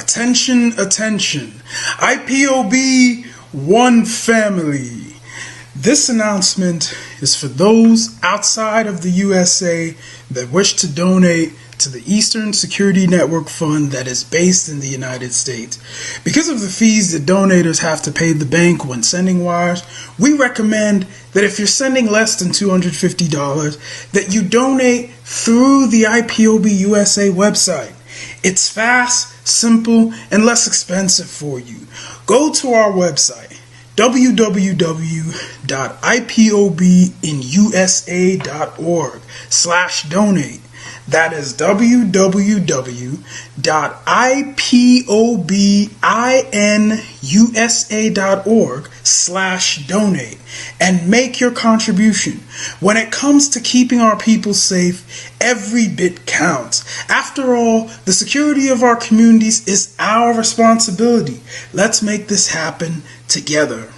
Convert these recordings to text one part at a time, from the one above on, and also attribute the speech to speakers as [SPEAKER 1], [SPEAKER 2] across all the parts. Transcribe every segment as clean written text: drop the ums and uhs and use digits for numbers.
[SPEAKER 1] Attention, attention. IPOB One Family. This announcement is for those outside of the USA that wish to donate to the Eastern Security Network Fund that is based in the United States. Because of the fees that donators have to pay the bank when sending wires, we recommend that if you're sending less than $250, that you donate through the IPOB USA website. It's fast, simple, and less expensive for you. Go to our website, www.ipobinusa.org/donate. That is www.ipobinusa.org/donate and make your contribution. When it comes to keeping our people safe, every bit counts. After all, the security of our communities is our responsibility. Let's make this happen together.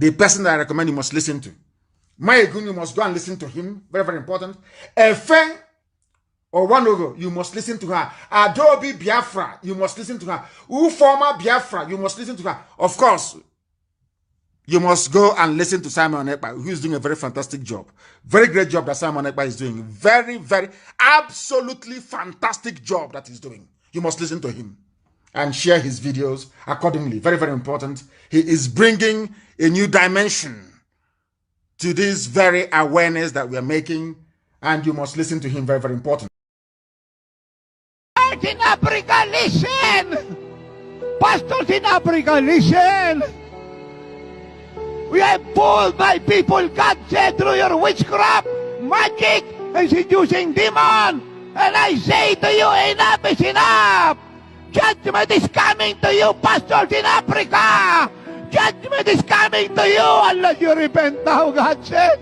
[SPEAKER 2] The person that I recommend you must listen to. Maegun, you must go and listen to him. Very, very important. Efe or Wanogo, you must listen to her. Adobe Biafra, you must listen to her. Uforma Biafra, you must listen to her. Of course, you must go and listen to Simon Ekpa, who is doing a very fantastic job. Very great job that Simon Ekpa is doing. Very, very, absolutely fantastic job that he's doing. You must listen to him and share his videos accordingly. Very, very important. He is bringing a new dimension to this very awareness that we are making, and you must listen to him. Very, very important.
[SPEAKER 3] In Africa, listen! Pastors in Africa, listen! We have pulled my people, God said, through your witchcraft, magic, and seducing demon. And I say to you, enough is enough! Judgment is coming to you, pastors in Africa! Judgment is coming to you unless you repent now, God said.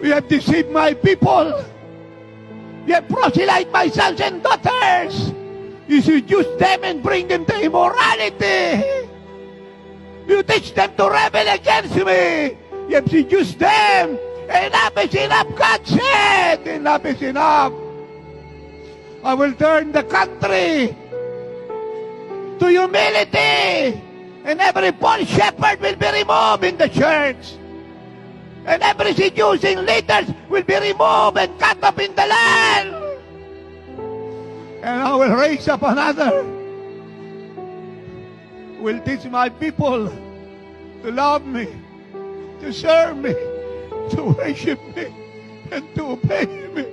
[SPEAKER 3] We have deceived my people. You have proselyte my sons and daughters. You seduce them and bring them to immorality. You teach them to rebel against me. You have seduced them. Enough is enough, God said. Enough is enough. I will turn the country to humility. And every false shepherd will be removed in the church. And every seducing leaders will be removed and cut off in the land. And I will raise up another. Will teach my people to love me, to serve me, to worship me, and to obey me.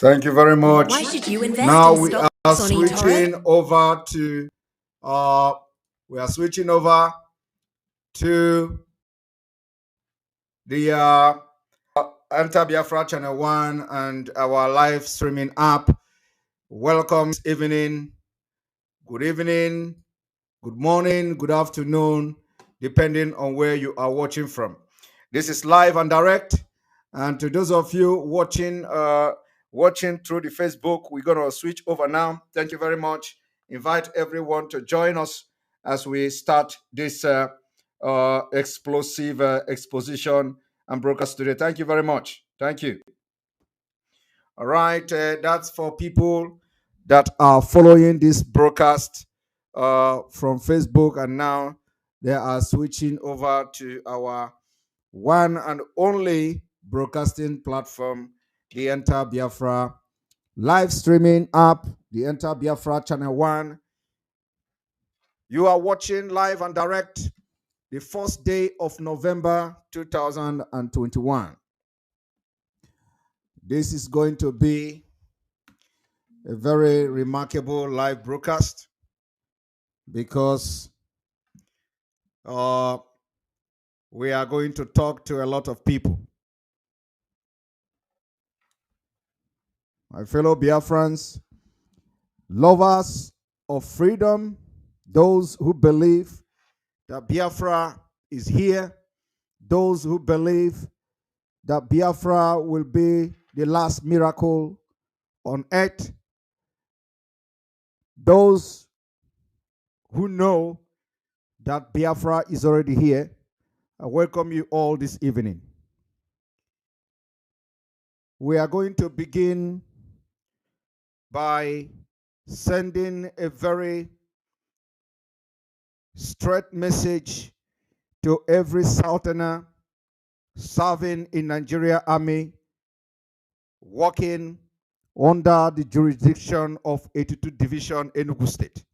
[SPEAKER 2] Thank you very much.
[SPEAKER 4] Why should you invest
[SPEAKER 2] now
[SPEAKER 4] in
[SPEAKER 2] we
[SPEAKER 4] stocks
[SPEAKER 2] are
[SPEAKER 4] on
[SPEAKER 2] switching
[SPEAKER 4] eToro?
[SPEAKER 2] over to the Enter Biafra Channel 1 and our live streaming app. Welcome this evening, good morning, good afternoon, depending on where you are watching from. This is live and direct. And to those of you watching through the Facebook, we're going to switch over now. Thank you very much. Invite everyone to join us as we start this explosive exposition and broadcast today. Thank you very much. Thank you. All right. That's for people that are following this broadcast from Facebook, and now they are switching over to our one and only broadcasting platform, the Enter Biafra live streaming app, the Enter Biafra Channel 1. You are watching live and direct the first day of November 2021. This is going to be a very remarkable live broadcast because we are going to talk to a lot of people. My fellow Biafrans, lovers of freedom, those who believe that Biafra is here, those who believe that Biafra will be the last miracle on earth, those who know
[SPEAKER 4] that Biafra is already here. I welcome you all this evening. We are going to begin by sending a very straight message to every Southerner serving in Nigeria Army, working under the jurisdiction of 82 Division, Enugu State.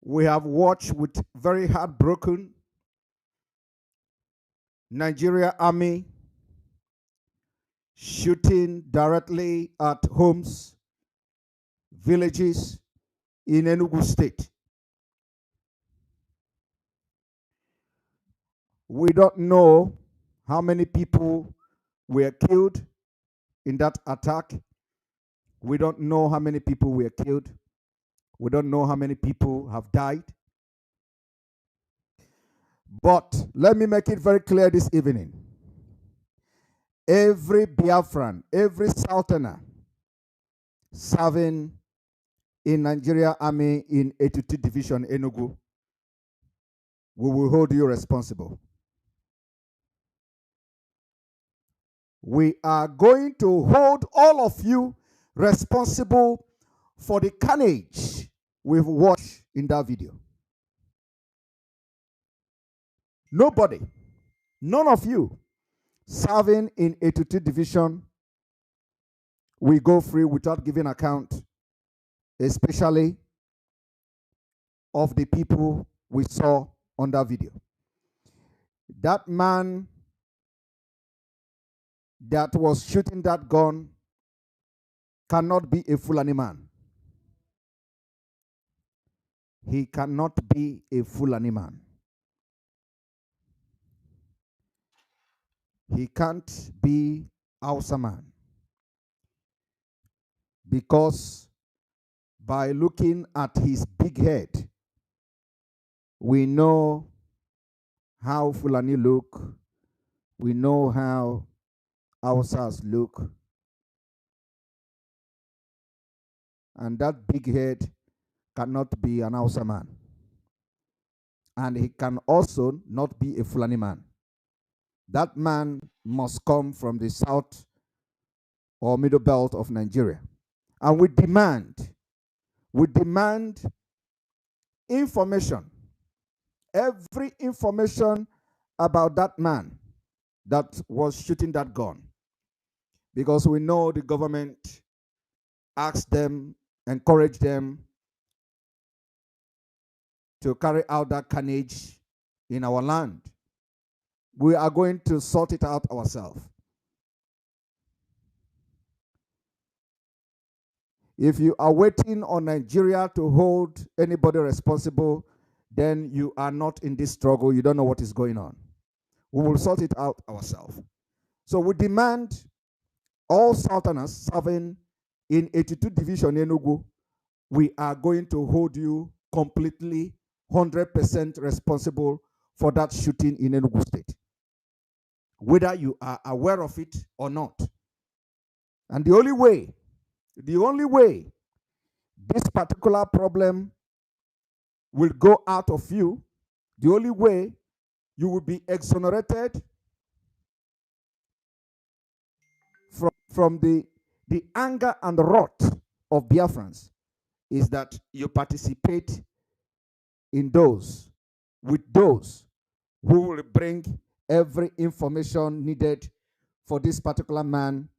[SPEAKER 4] We have watched with very heartbroken Nigeria Army shooting directly at homes, villages in Enugu State. We don't know how many people were killed in that attack. We don't know how many people were killed. We don't know how many people have died. But let me make it very clear this evening. Every Biafran, every Southerner serving in Nigeria Army in 82 Division Enugu, we will hold you responsible. We are going to hold all of you responsible for the carnage we've watched in that video. Nobody, none of you serving in 82 Division will go free without giving account, especially of the people we saw on that video. That man that was shooting that gun cannot be a Fulani man. He cannot be a Fulani man. He can't be Hausa man. Because by looking at his big head, we know how Fulani look. We know how Hausas look. And that big head cannot be an Hausa man. And he can also not be a Fulani man. That man must come from the south or middle belt of Nigeria. And we demand information, every information about that man that was shooting that gun. Because we know the government asked them, encouraged them to carry out that carnage in our land. We are going to sort it out ourselves. If you are waiting on Nigeria to hold anybody responsible, then you are not in this struggle. You don't know what is going on. We will sort it out ourselves. So we demand all Southerners serving in 82 Division Enugu, we are going to hold you completely 100% responsible for that shooting in Enugu State, whether you are aware of it or not. And the only way this particular problem will go out of you, the only way you will be exonerated from the anger and the wrath of Biafrans is that you participate in with those who will bring every information needed for this particular man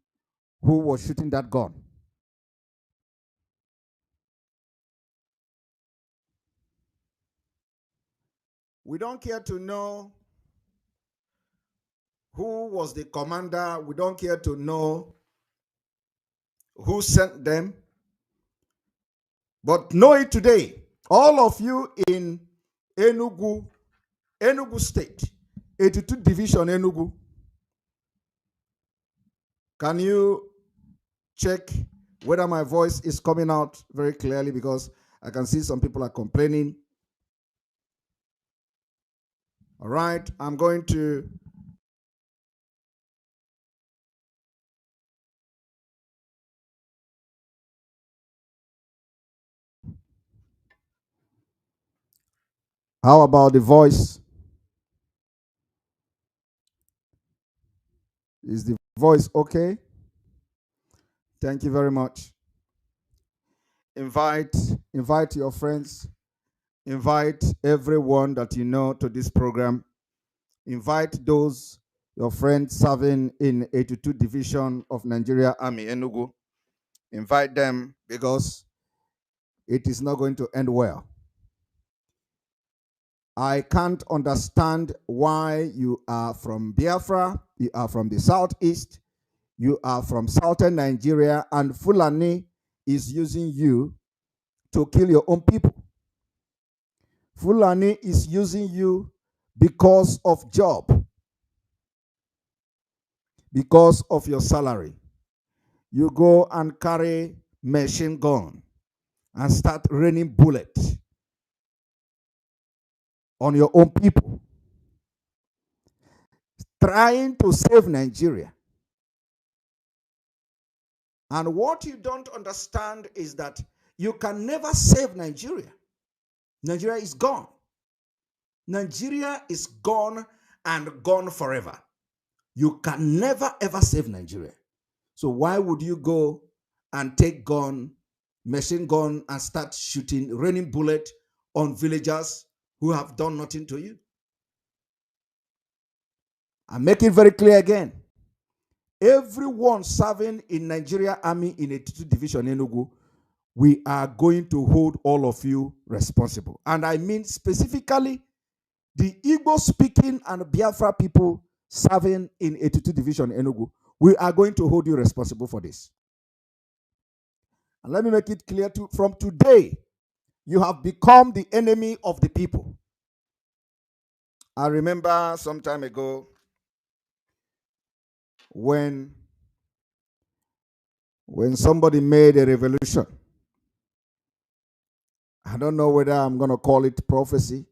[SPEAKER 4] who was shooting that gun. We don't care to know who was the commander. We don't care to know who sent them. But know it today, all of you in Enugu State, 82 Division Enugu, can you check whether my voice is coming out very clearly, because I can see some people are complaining. All right, I'm going to How about the voice? Is the voice okay? Thank you very much. Invite your friends. Invite everyone that you know to this program. Invite those your friends serving in 82 Division of Nigeria Army Enugu. Invite them because it is not going to end well. I can't understand why you are from Biafra, you are from the southeast, you are from southern Nigeria, and Fulani is using you to kill your own people. Fulani is using you because of job, because of your salary. You go and carry machine gun and start raining bullets on your own people, trying to save Nigeria. And what you don't understand is that you can never save Nigeria. Nigeria is gone. Nigeria is gone and gone forever. You can never ever save Nigeria. So why would you go and take gun, machine gun, and start shooting raining bullet on villagers who have done nothing to you? I make it very clear again. Everyone serving in Nigeria Army in 82 Division Enugu, we are going to hold all of you responsible. And I mean specifically the Igbo speaking and Biafra people serving in 82 Division Enugu. We are going to hold you responsible for this. And let me make it clear from today, you have become the enemy of the people. I remember some time ago when somebody made a revolution. I don't know whether I'm going to call it prophecy.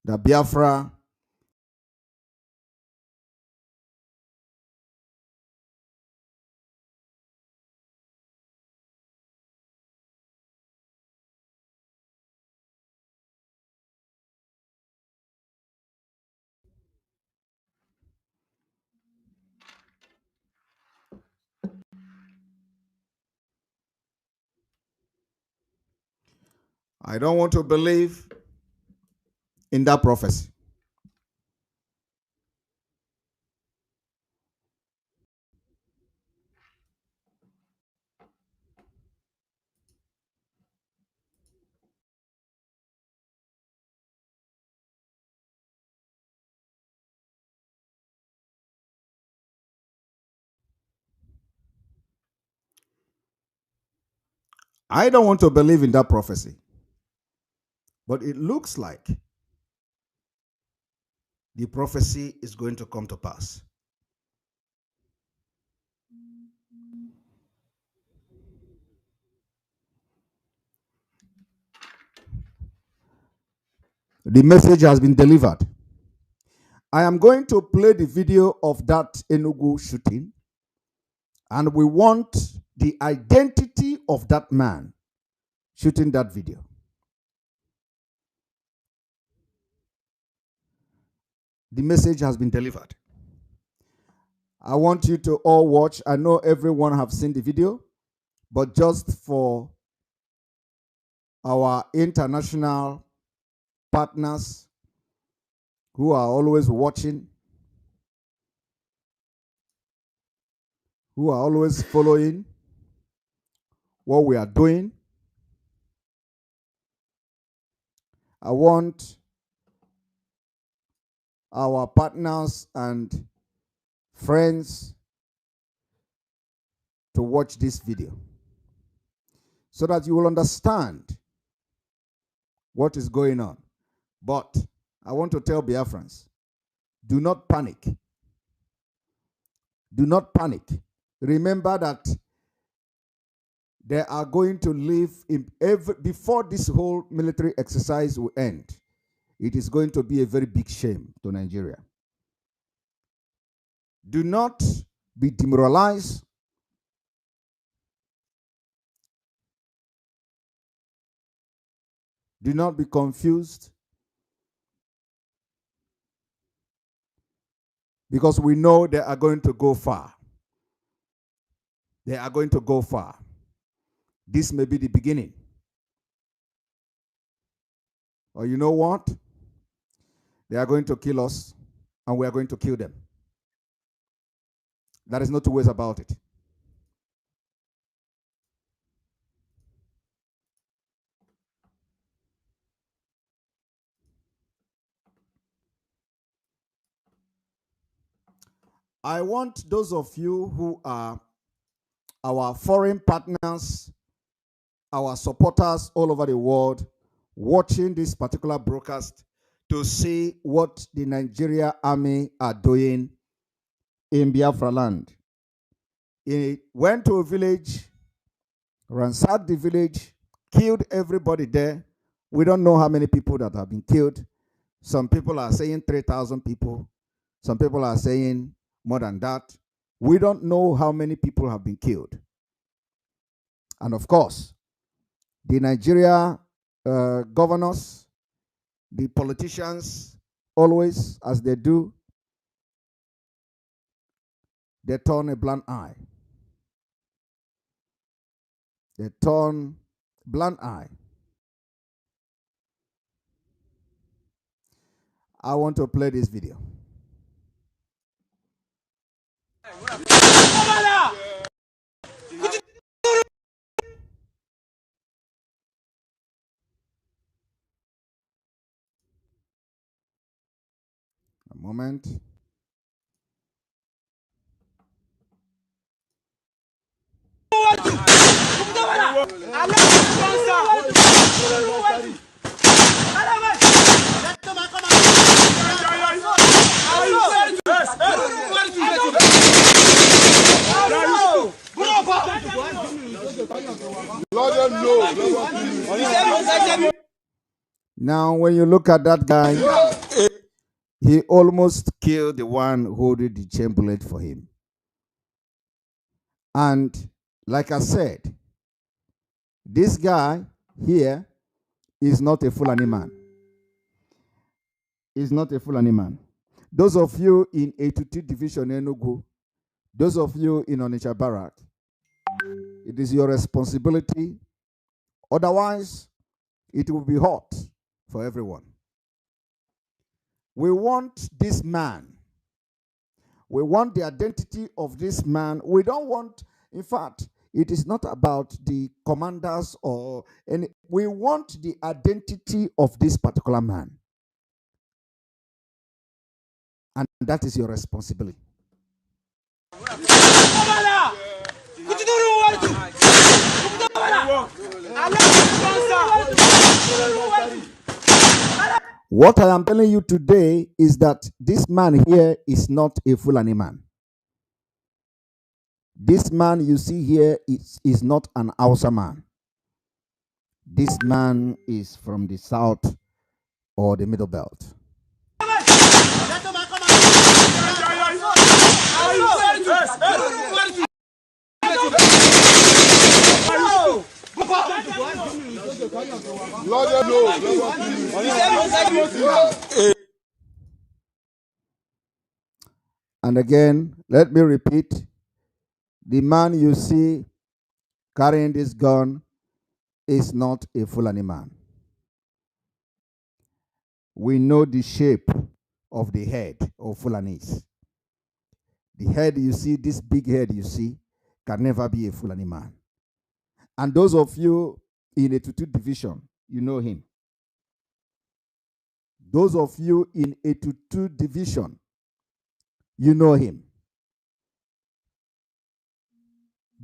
[SPEAKER 4] The Biafra I don't want to believe in that prophecy. I don't want to believe in that prophecy. But it looks like the prophecy is going to come to pass. The message has been delivered. I am going to play the video of that Enugu shooting, and we want the identity of that man shooting that video. The message has been delivered. I want you to all watch. I know everyone have seen the video, but just for our international partners who are always watching, who are always following what we are doing, I want our partners and friends to watch this video so that you will understand what is going on. But I want to tell Biafrans, do not panic. Do not panic. Remember that they are going to live before this whole military exercise will end. It is going to be a very big shame to Nigeria. Do not be demoralized. Do not be confused, because we know they are going to go far. They are going to go far. This may be the beginning. Or you know what? They are going to kill us, and we are going to kill them. There is no two ways about it. I want those of you who are our foreign partners, our supporters all over the world, watching this particular broadcast to see what the Nigeria army are doing in Biafra land. It went to a village, ransacked the village, killed everybody there. We don't know how many people that have been killed. Some people are saying 3,000 people. Some people are saying more than that. We don't know how many people have been killed. And of course, the Nigeria governors, the politicians, always, as they do, they turn a blind eye. They turn blind eye. I want to play this video. A moment. Now, when you look at that guy, he almost killed the one holding the chain bullet for him. And like I said, this guy here is not a Fulani man. He's not a Fulani man. Those of you in 82 Division Enugu, those of you in Onitsha Barrack, it is your responsibility. Otherwise, it will be hot for everyone. We want this man. We want the identity of this man. We don't want, in fact, it is not about the commanders or any. We want the identity of this particular man. And that is your responsibility. What I am telling you today is that this man here is not a Fulani man. This man you see here is not an Hausa man. This man is from the south or the middle belt. And again, let me repeat, the man you see carrying this gun is not a Fulani man. We know the shape of the head of Fulanis. The head you see, this big head you see, can never be a Fulani man. And those of you in a 82 Division, you know him. Those of you in a 82 Division, you know him.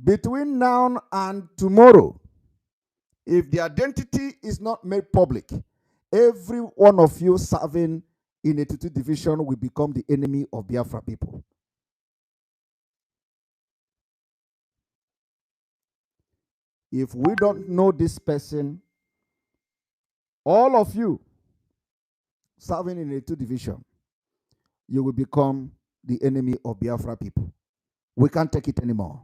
[SPEAKER 4] Between now and tomorrow, if the identity is not made public, every one of you serving in a 82 Division will become the enemy of Biafra people. If we don't know this person, all of you serving in a 82 Division, you will become the enemy of Biafra people. We can't take it anymore.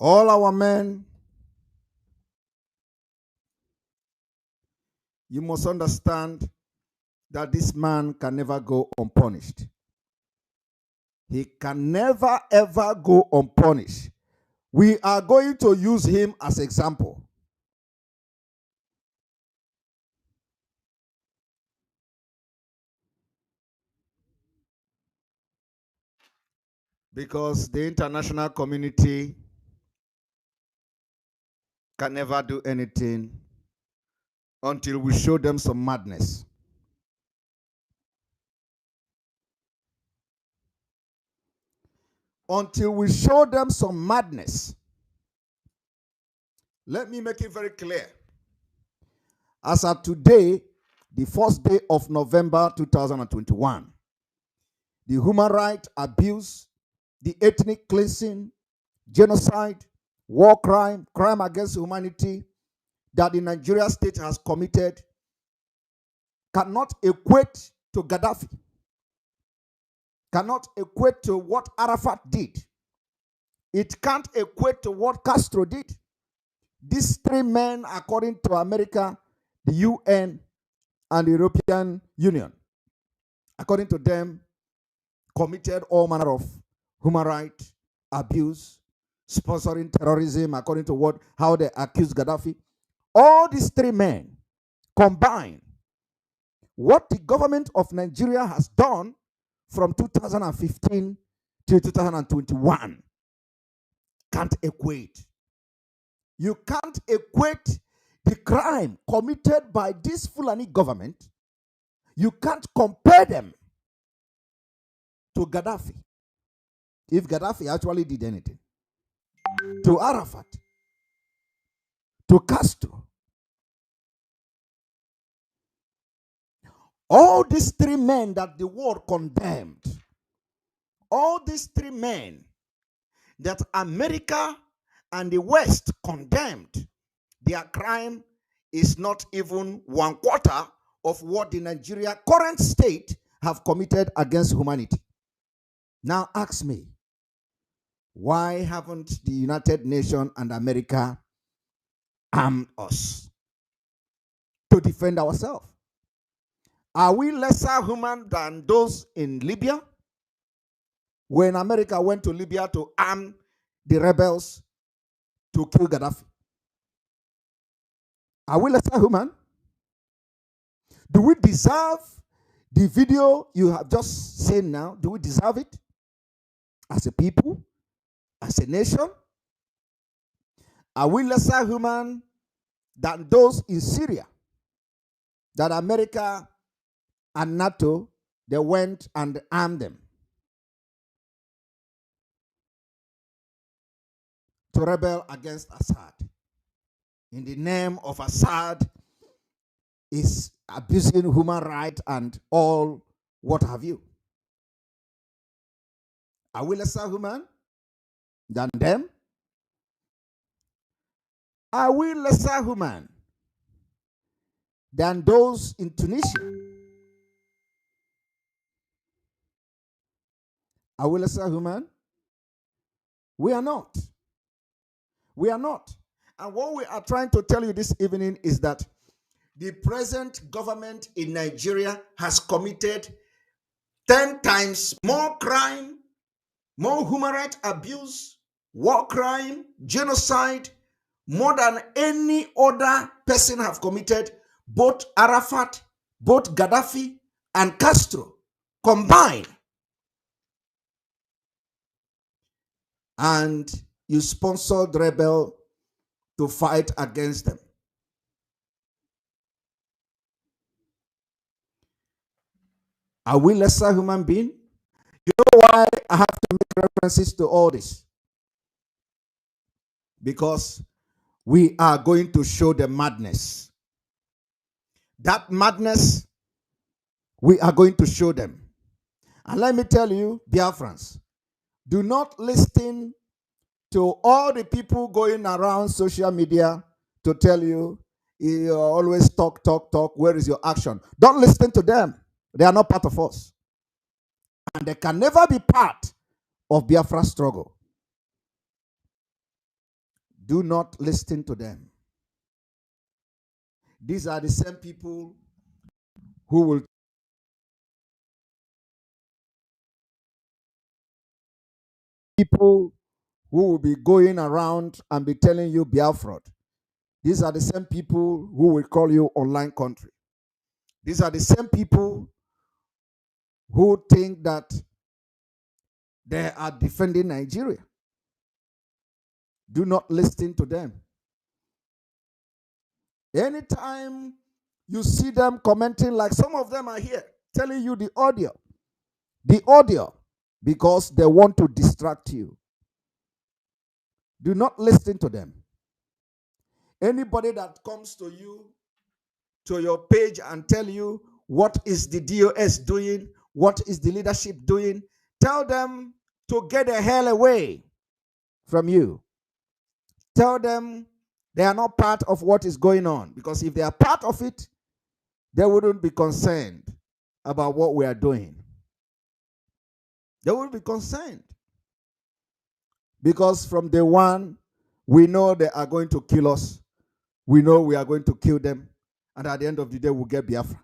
[SPEAKER 4] All our men, you must understand that this man can never go unpunished. He can never ever go unpunished. We are going to use him as example. Because the international community can never do anything until we show them some madness. Until we show them some madness. Let me make it very clear. As of today, the first day of November 2021, the human rights abuse, the ethnic cleansing, genocide, war crime, crime against humanity that the Nigeria state has committed cannot equate to Gaddafi, cannot equate to what Arafat did. It can't equate to what Castro did. These three men, according to America, the UN, and the European Union, according to them, committed all manner of human rights abuse, sponsoring terrorism, according to how they accused Gaddafi. All these three men combined, what the government of Nigeria has done from 2015 to 2021 can't equate. You can't equate the crime committed by this Fulani government. You can't compare them to Gaddafi. If Gaddafi actually did anything, to Arafat, to Castro. All these three men that the world condemned, all these three men that America and the West condemned, their crime is not even 1/4 of what the Nigeria current state have committed against humanity. Now ask me, why haven't the United Nations and America armed us to defend ourselves? Are we lesser human than those in Libya? When America went to Libya to arm the rebels to kill Gaddafi. Are we lesser human? Do we deserve the video you have just seen now? Do we deserve it? As a people? As a nation? Are we lesser human than those in Syria that America and NATO, they went and armed them to rebel against Assad? In the name of Assad is abusing human rights and all what have you. Are we lesser human than them? Are we lesser human than those in Tunisia? Are we lesser human? We are not. We are not. And what we are trying to tell you this evening is that the present government in Nigeria has committed 10 times more crime, more human rights abuse, war crime, genocide, more than any other person have committed, both Arafat, both Gaddafi, and Castro combined. And you sponsored rebel to fight against them. Are we lesser human beings? You know why I have to make references to all this? Because we are going to show the madness. That madness, we are going to show them. And let me tell you, Biafrans, do not listen to all the people going around social media to tell you, you always talk, talk, talk. Where is your action? Don't listen to them. They are not part of us. And they can never be part of Biafra's struggle. Do not listen to them. These are the same people who will be going around and be telling you Biafra. These are the same people who will call you online country. These are the same people who think that they are defending Nigeria. Do not listen to them. Anytime you see them commenting, like some of them are here, telling you the audio, because they want to distract you. Do not listen to them. Anybody that comes to you, to your page and tell you what is the DOS doing, what is the leadership doing, tell them to get the hell away from you. Tell them they are not part of what is going on, because if they are part of it, they wouldn't be concerned about what we are doing. They will be concerned, because from day one, we know they are going to kill us. We know we are going to kill them. And at the end of the day, we'll get Biafra.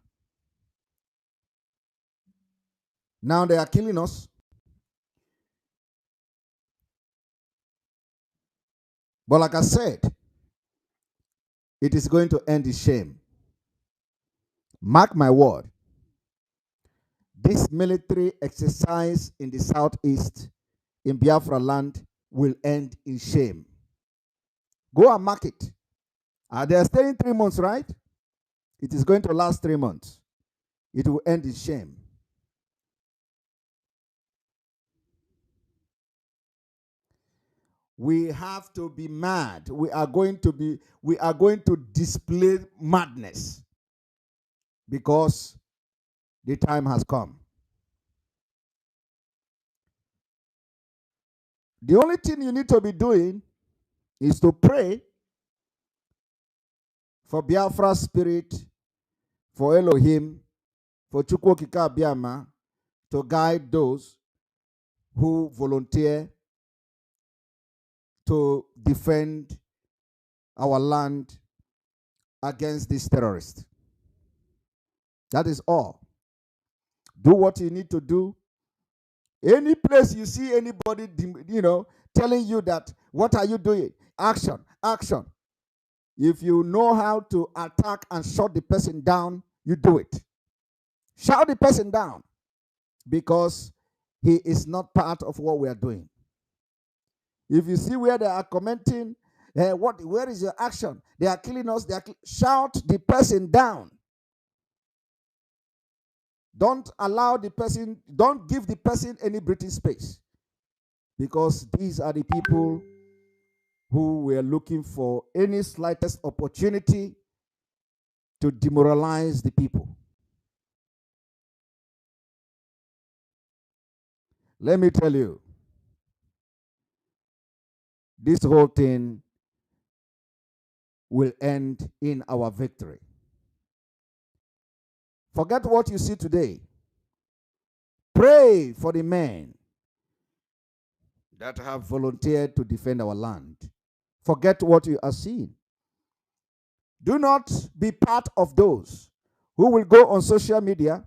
[SPEAKER 4] Now they are killing us. But like I said, it is going to end in shame. Mark my word. This military exercise in the southeast, in Biafra land, will end in shame. Go and mark it. They are staying 3 months, right? It is going to last 3 months. It will end in shame. We have to be mad. We are going to display madness, because the time has come. The only thing you need to be doing is to pray for Biafra's spirit, for Elohim, for Chukwokika Biama, to guide those who volunteer to defend our land against these terrorists. That is all. Do what you need to do. Any place you see anybody, telling you that, what are you doing? Action, action. If you know how to attack and shut the person down, you do it. Shout the person down, because he is not part of what we are doing. If you see where they are commenting, where is your action? They are killing us. Shout the person down. Don't allow the person, don't give the person any breathing space, because these are the people who were looking for any slightest opportunity to demoralize the people. Let me tell you, this whole thing will end in our victory. Forget what you see today. Pray for the men that have volunteered to defend our land. Forget what you are seeing. Do not be part of those who will go on social media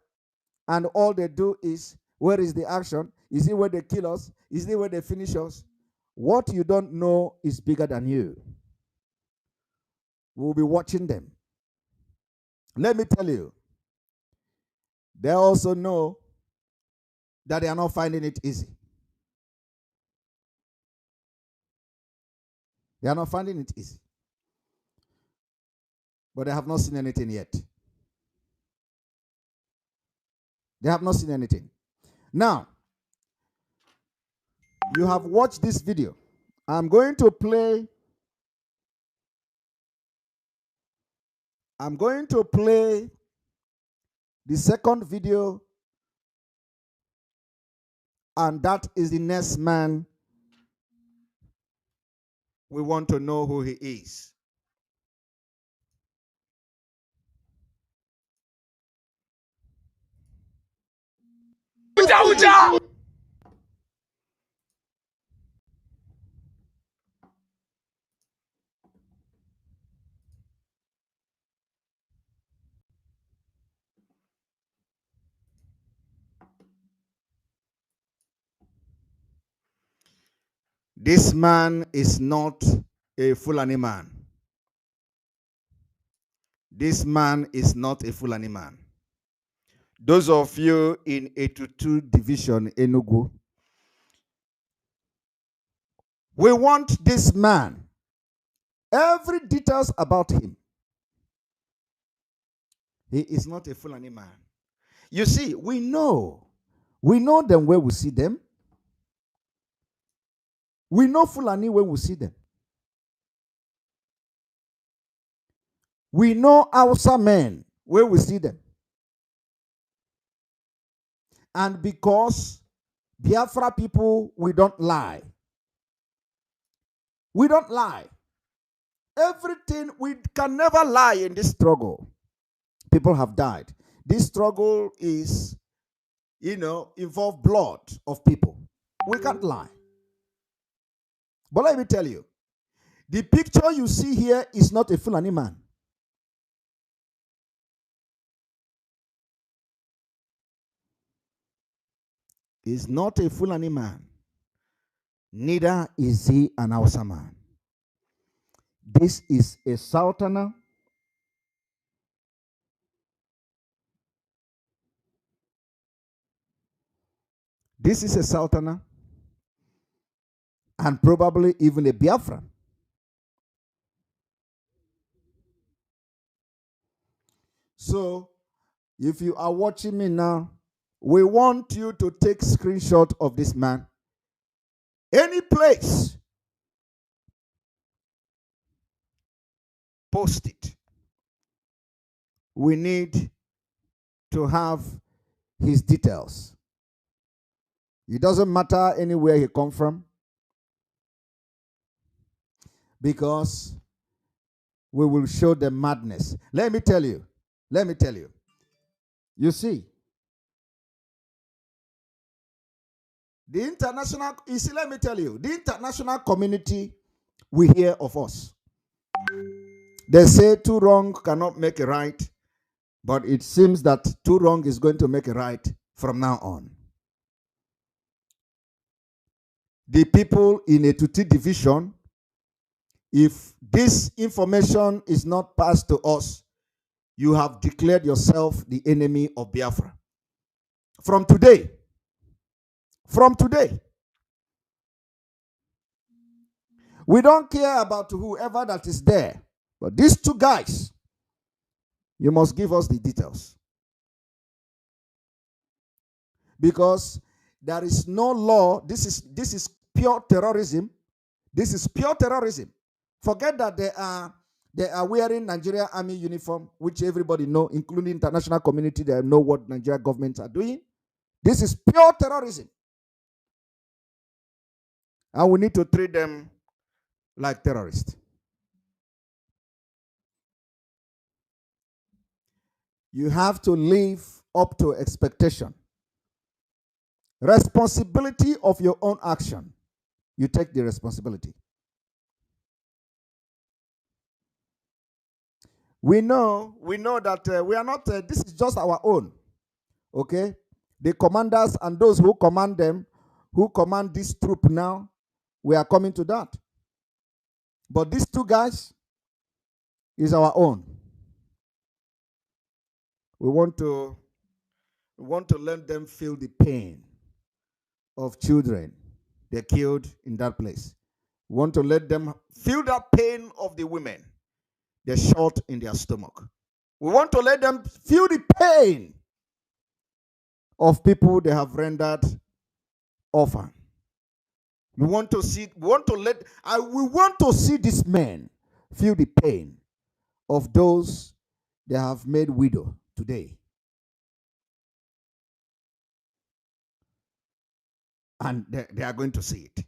[SPEAKER 4] and all they do is, where is the action? Is it where they kill us? Is it where they finish us? What you don't know is bigger than you. We'll be watching them. Let me tell you, they also know that they are not finding it easy. They are not finding it easy. But they have not seen anything yet. They have not seen anything. Now, you have watched this video. I'm going to play the second video, and that is the next man We want to know who he is. This man is not a Fulani man. This man is not a Fulani man. Those of you in 82 Division, Enugu, we want this man, every details about him. He is not a Fulani man. You see, we know them where we see them. We know Fulani when we see them. We know Hausa men where we see them. And because Biafra people, we don't lie. We don't lie. Everything, we can never lie in this struggle. People have died. This struggle is, involve blood of people. We can't lie. But let me tell you, the picture you see here is not a Fulani man. He's not a Fulani man. Neither is he an Hausa man. This is a Southerner. This is a Southerner. And probably even a Biafran. So, if you are watching me now, we want you to take screenshot of this man. Any place. Post it. We need to have his details. It doesn't matter anywhere he come from, because we will show the madness. Let me tell you. You see, the international community will hear of us. They say two wrong cannot make a right, but it seems that two wrong is going to make a right from now on. The people in a Tuti division, if this information is not passed to us, you have declared yourself the enemy of Biafra. From today, we don't care about whoever that is there, but these two guys, you must give us the details. Because there is no law. This is pure terrorism. This is pure terrorism. Forget that they are wearing Nigeria Army uniform, which everybody know, including international community. They know what Nigeria governments are doing. This is pure terrorism. And we need to treat them like terrorists. You have to live up to expectation. Responsibility of your own action. You take the responsibility. We know that we are not, this is just our own. Okay? The commanders and those who command them, who command this troop now, we are coming to that. But these two guys is our own. We want to let them feel the pain of children they killed in that place. We want to let them feel that pain of the women they shot in their stomach. We want to let them feel the pain of people they have rendered orphan. We want to see these men feel the pain of those they have made widow today. And they are going to see it.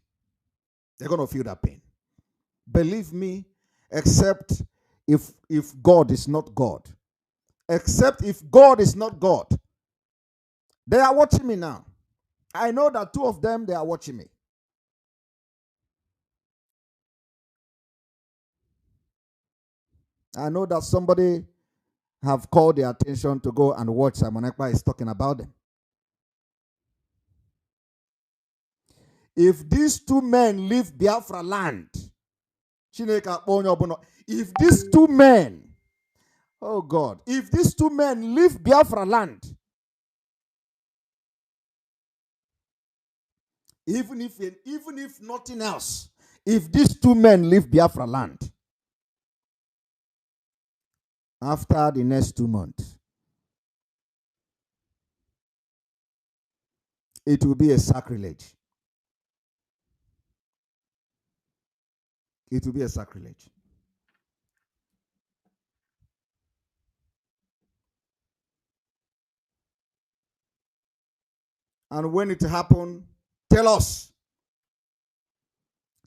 [SPEAKER 4] They're going to feel that pain. believe me, except if God is not God. Except if God is not God. They are watching me now. I know that two of them, they are watching me. I know that somebody have called their attention to go and watch Simon Ekpa is talking about them. If these two men leave Biafra land, if these two men, oh God, if these two men leave Biafra land, even if nothing else, if these two men leave Biafra land, after the next 2 months, it will be a sacrilege. It will be a sacrilege. And when it happens, tell us.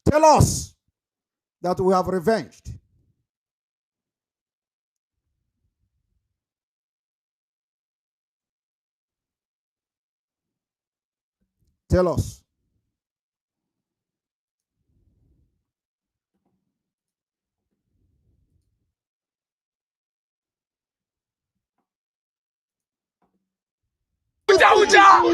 [SPEAKER 4] Tell us that we have revenged. Tell us.
[SPEAKER 5] Everywhere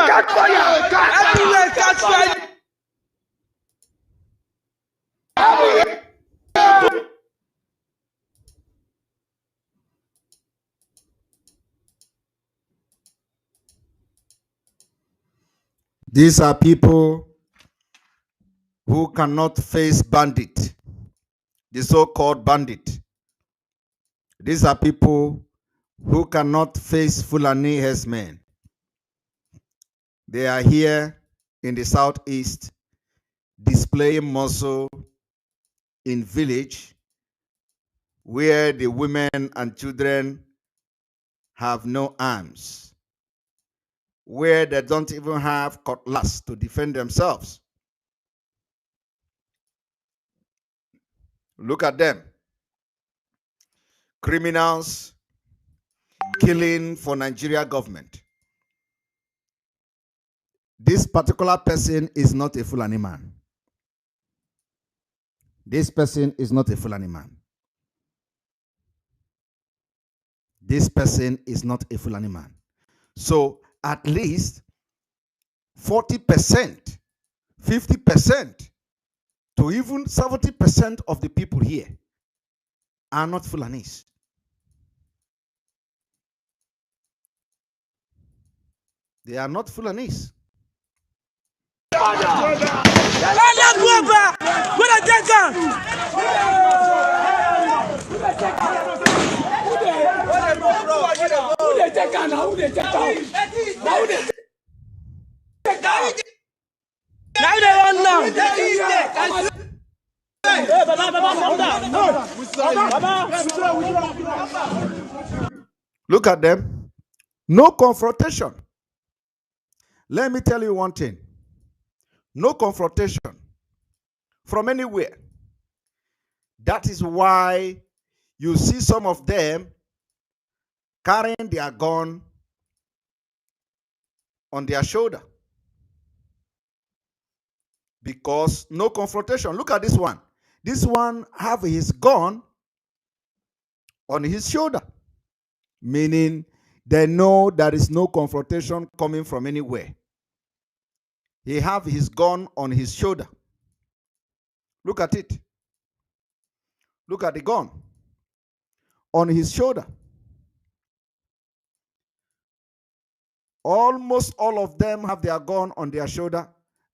[SPEAKER 5] catch fire. Everywhere catch fire.
[SPEAKER 4] These are people who cannot face bandit, the so-called bandit. These are people who cannot face Fulani herdsmen. They are here in the southeast displaying muscle in village where the women and children have no arms, where they don't even have cutlass to defend themselves. Look at them. Criminals killing for Nigeria government. This particular person is not a Fulani man. This person is not a Fulani man. This person is not a Fulani man. So at least 40%, 50%, to even 70% of the people here are not Fulanis. They are not Fulanis. Look at them. No confrontation. Let me tell you one thing. No confrontation from anywhere. That is why you see some of them carrying their gun on their shoulder. Because no confrontation. Look at this one. This one have his gun on his shoulder. Meaning they know there is no confrontation coming from anywhere. He have his gun on his shoulder. Look at it. Look at the gun on his shoulder. Almost all of them have their gun on their shoulder,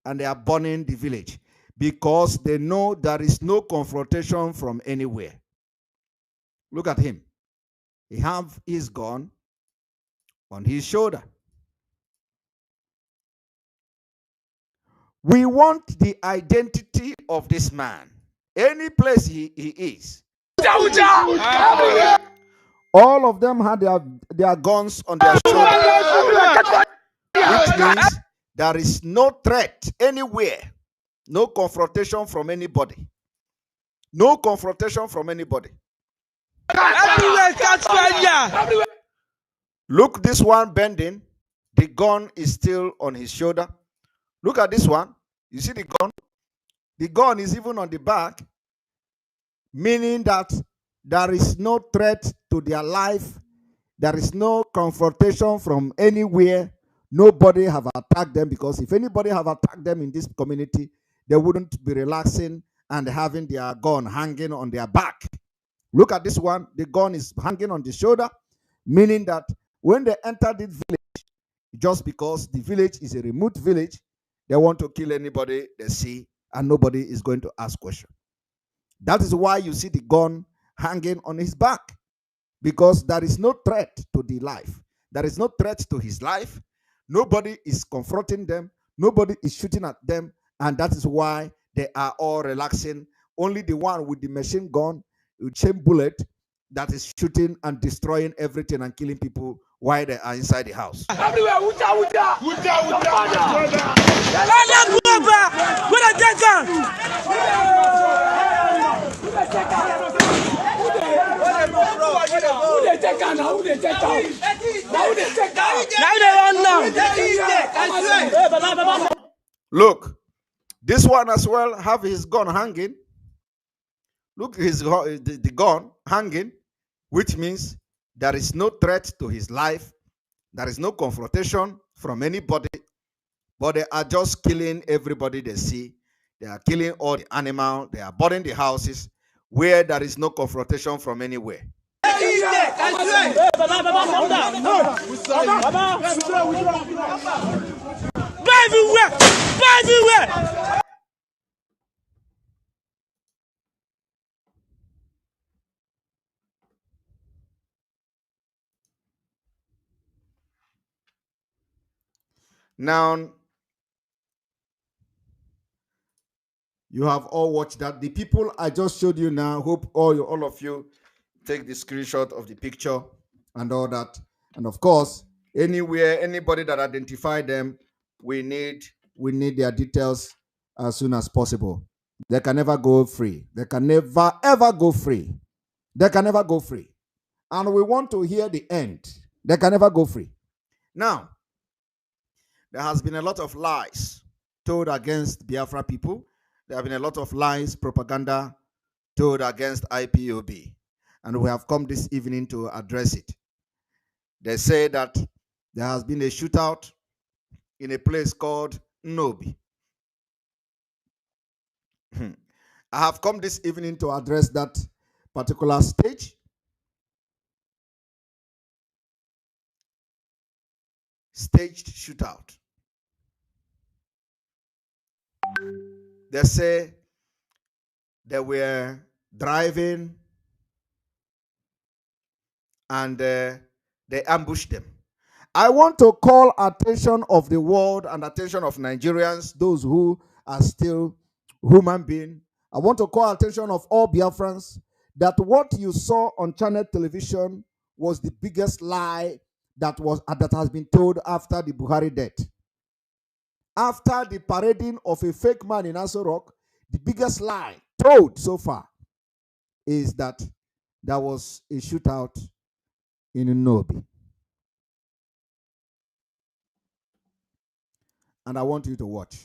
[SPEAKER 4] and they are burning the village because they know there is no confrontation from anywhere. Look at him. He have his gun on his shoulder. We want the identity of this man. Any place he is. All of them had their guns on their shoulders, which means there is no threat anywhere, no confrontation from anybody. No confrontation from anybody.
[SPEAKER 5] Everywhere catch fire.
[SPEAKER 4] Look, this one bending, the gun is still on his shoulder. Look at this one. You see the gun? The gun is even on the back, meaning that there is no threat to their life. There is no confrontation from anywhere. Nobody have attacked them, because if anybody have attacked them in this community, they wouldn't be relaxing and having their gun hanging on their back. Look at this one. The gun is hanging on the shoulder, meaning that when they enter this village, just because the village is a remote village, they want to kill anybody they see, and nobody is going to ask questions. That is why you see the gun hanging on his back, because there is no threat to the life. There is no threat to his life. Nobody is confronting them. Nobody is shooting at them, and that is why they are all relaxing. Only the one with the machine gun, with chain bullet, that is shooting and destroying everything and killing people while they are inside the house.
[SPEAKER 5] Everywhere,
[SPEAKER 4] Look, this one as well have his gun hanging. Look, the gun hanging, which means there is no threat to his life. There is no confrontation from anybody, but they are just killing everybody they see. They are killing all the animals. They are burning the houses where there is no confrontation from anywhere. Now, you have all watched that. The people I just showed you now, hope all of you take the screenshot of the picture and all that. And of course, anywhere, anybody that identified them, we need their details as soon as possible. They can never go free. They can never, ever go free. They can never go free. And we want to hear the end. They can never go free. Now, there has been a lot of lies told against Biafra people. There have been a lot of lies, propaganda told against IPOB. And we have come this evening to address it. They say that there has been a shootout in a place called Nnobi. I have come this evening to address that particular stage. Staged shootout. They say they were driving and they ambushed them. I want to call attention of the world and attention of Nigerians, those who are still human beings. I want to call attention of all Biafrans that what you saw on channel television was the biggest lie that has been told after the Buhari death. After the parading of a fake man in Aso Rock, the biggest lie told so far is that there was a shootout in Nnobi. And I want you to watch.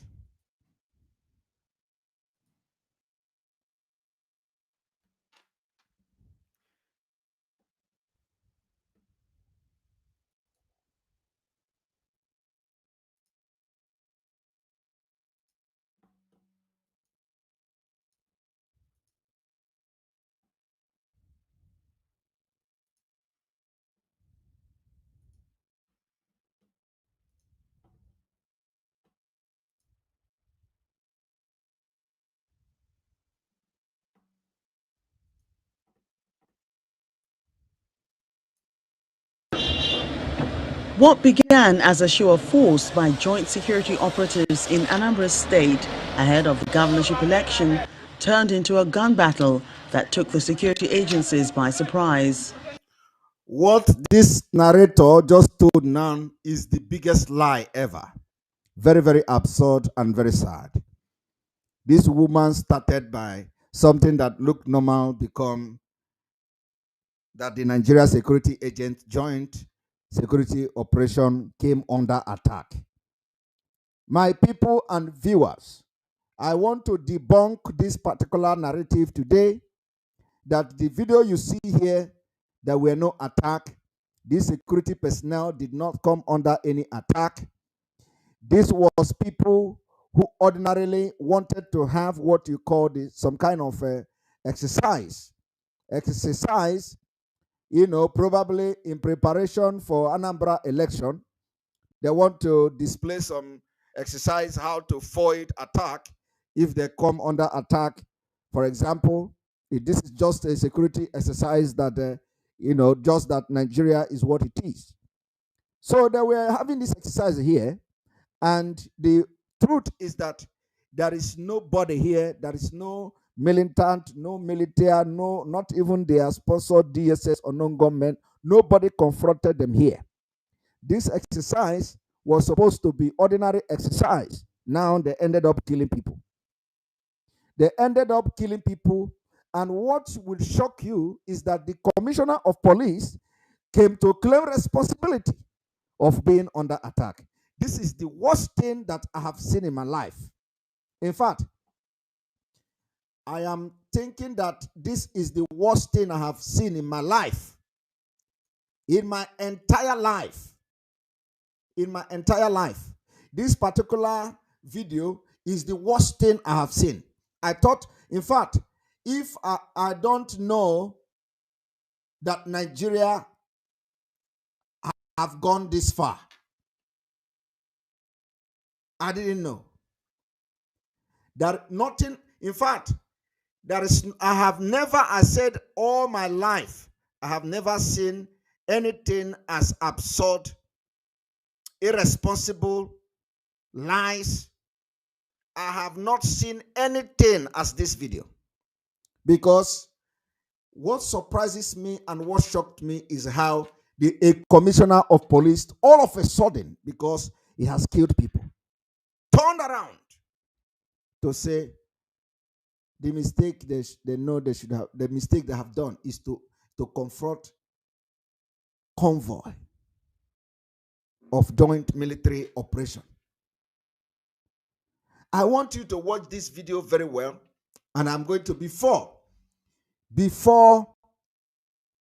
[SPEAKER 6] What began as a show of force by joint security operatives in Anambra State ahead of the governorship election turned into a gun battle that took the security agencies by surprise.
[SPEAKER 4] What this narrator just told now is the biggest lie ever. Very, very absurd and very sad. This woman started by something that looked normal become that the Nigeria security agent joint security operation came under attack. My people and viewers, I want to debunk this particular narrative today, that the video you see here, there were no attack. These security personnel did not come under any attack. This was people who ordinarily wanted to have what you call some kind of exercise. Exercise, probably in preparation for Anambra election. They want to display some exercise how to foil attack if they come under attack. For example, if this is just a security exercise that, just that Nigeria is what it is. So they were having this exercise here, and the truth is that there is nobody here, there is no militant, no military, no, not even their sponsored DSS or non-government. Nobody confronted them here. This exercise was supposed to be ordinary exercise. Now they ended up killing people. They ended up killing people, and what will shock you is that the commissioner of police came to claim responsibility of being under attack. This is the worst thing that I have seen in my life. In fact, I am thinking that this is the worst thing I have seen in my life. In my entire life. In my entire life. This particular video is the worst thing I have seen. I thought, in fact, if I don't know that Nigeria have gone this far, I didn't know. That nothing, in fact, I have never, I said all my life, I have never seen anything as absurd, irresponsible, lies. I have not seen anything as this video. Because what surprises me and what shocked me is how a commissioner of police, all of a sudden, because he has killed people, turned around to say the mistake they know they should have, the mistake they have done is to confront convoy of joint military operation. I want you to watch this video very well, and I'm going to, before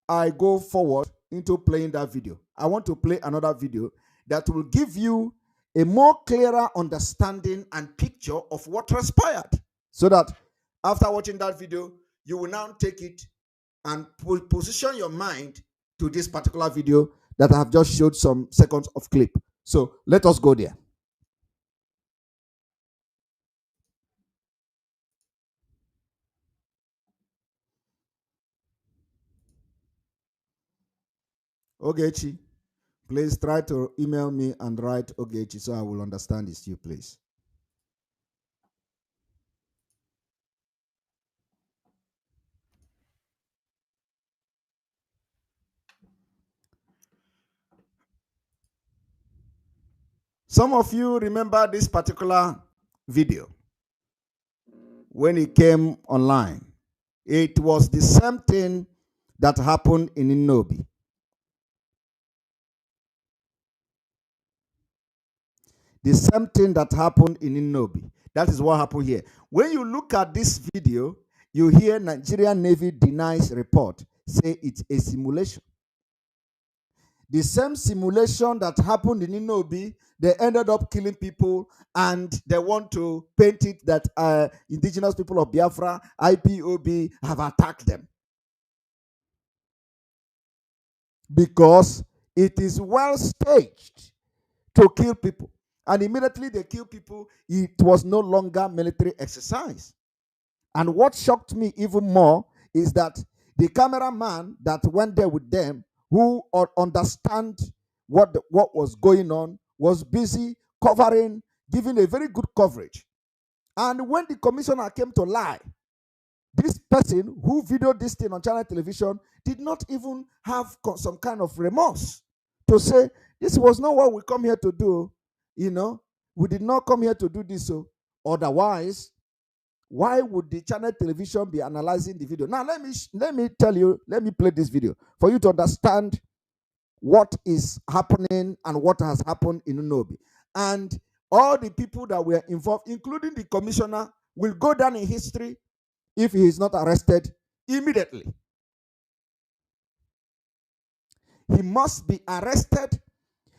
[SPEAKER 4] I go forward into playing that video, I want to play another video that will give you a more clearer understanding and picture of what transpired, so that after watching that video, you will now take it and position your mind to this particular video that I have just showed some seconds of clip. So let us go there. Ogechi, please try to email me and write Ogechi so I will understand this, you please. Some of you remember this particular video when it came online. It was the same thing that happened in Nnobi. The same thing that happened in Nnobi. That is what happened here. When you look at this video, you hear Nigerian Navy denies report, say it's a simulation. The same simulation that happened in Nnobi, they ended up killing people, and they want to paint it that indigenous people of Biafra, IPOB, have attacked them. Because it is well staged to kill people. And immediately they kill people, it was no longer military exercise. And what shocked me even more is that the cameraman that went there with them, who understand what was going on, was busy covering, giving a very good coverage. And when the commissioner came to lie, this person who videoed this thing on channel television did not even have some kind of remorse to say, this was not what we come here to do. You know, we did not come here to do this. So otherwise, why would the channel television be analyzing the video? Now, let me tell you, let me play this video for you to understand what is happening and what has happened in Nnobi. And all the people that were involved, including the commissioner, will go down in history if he is not arrested immediately. He must be arrested.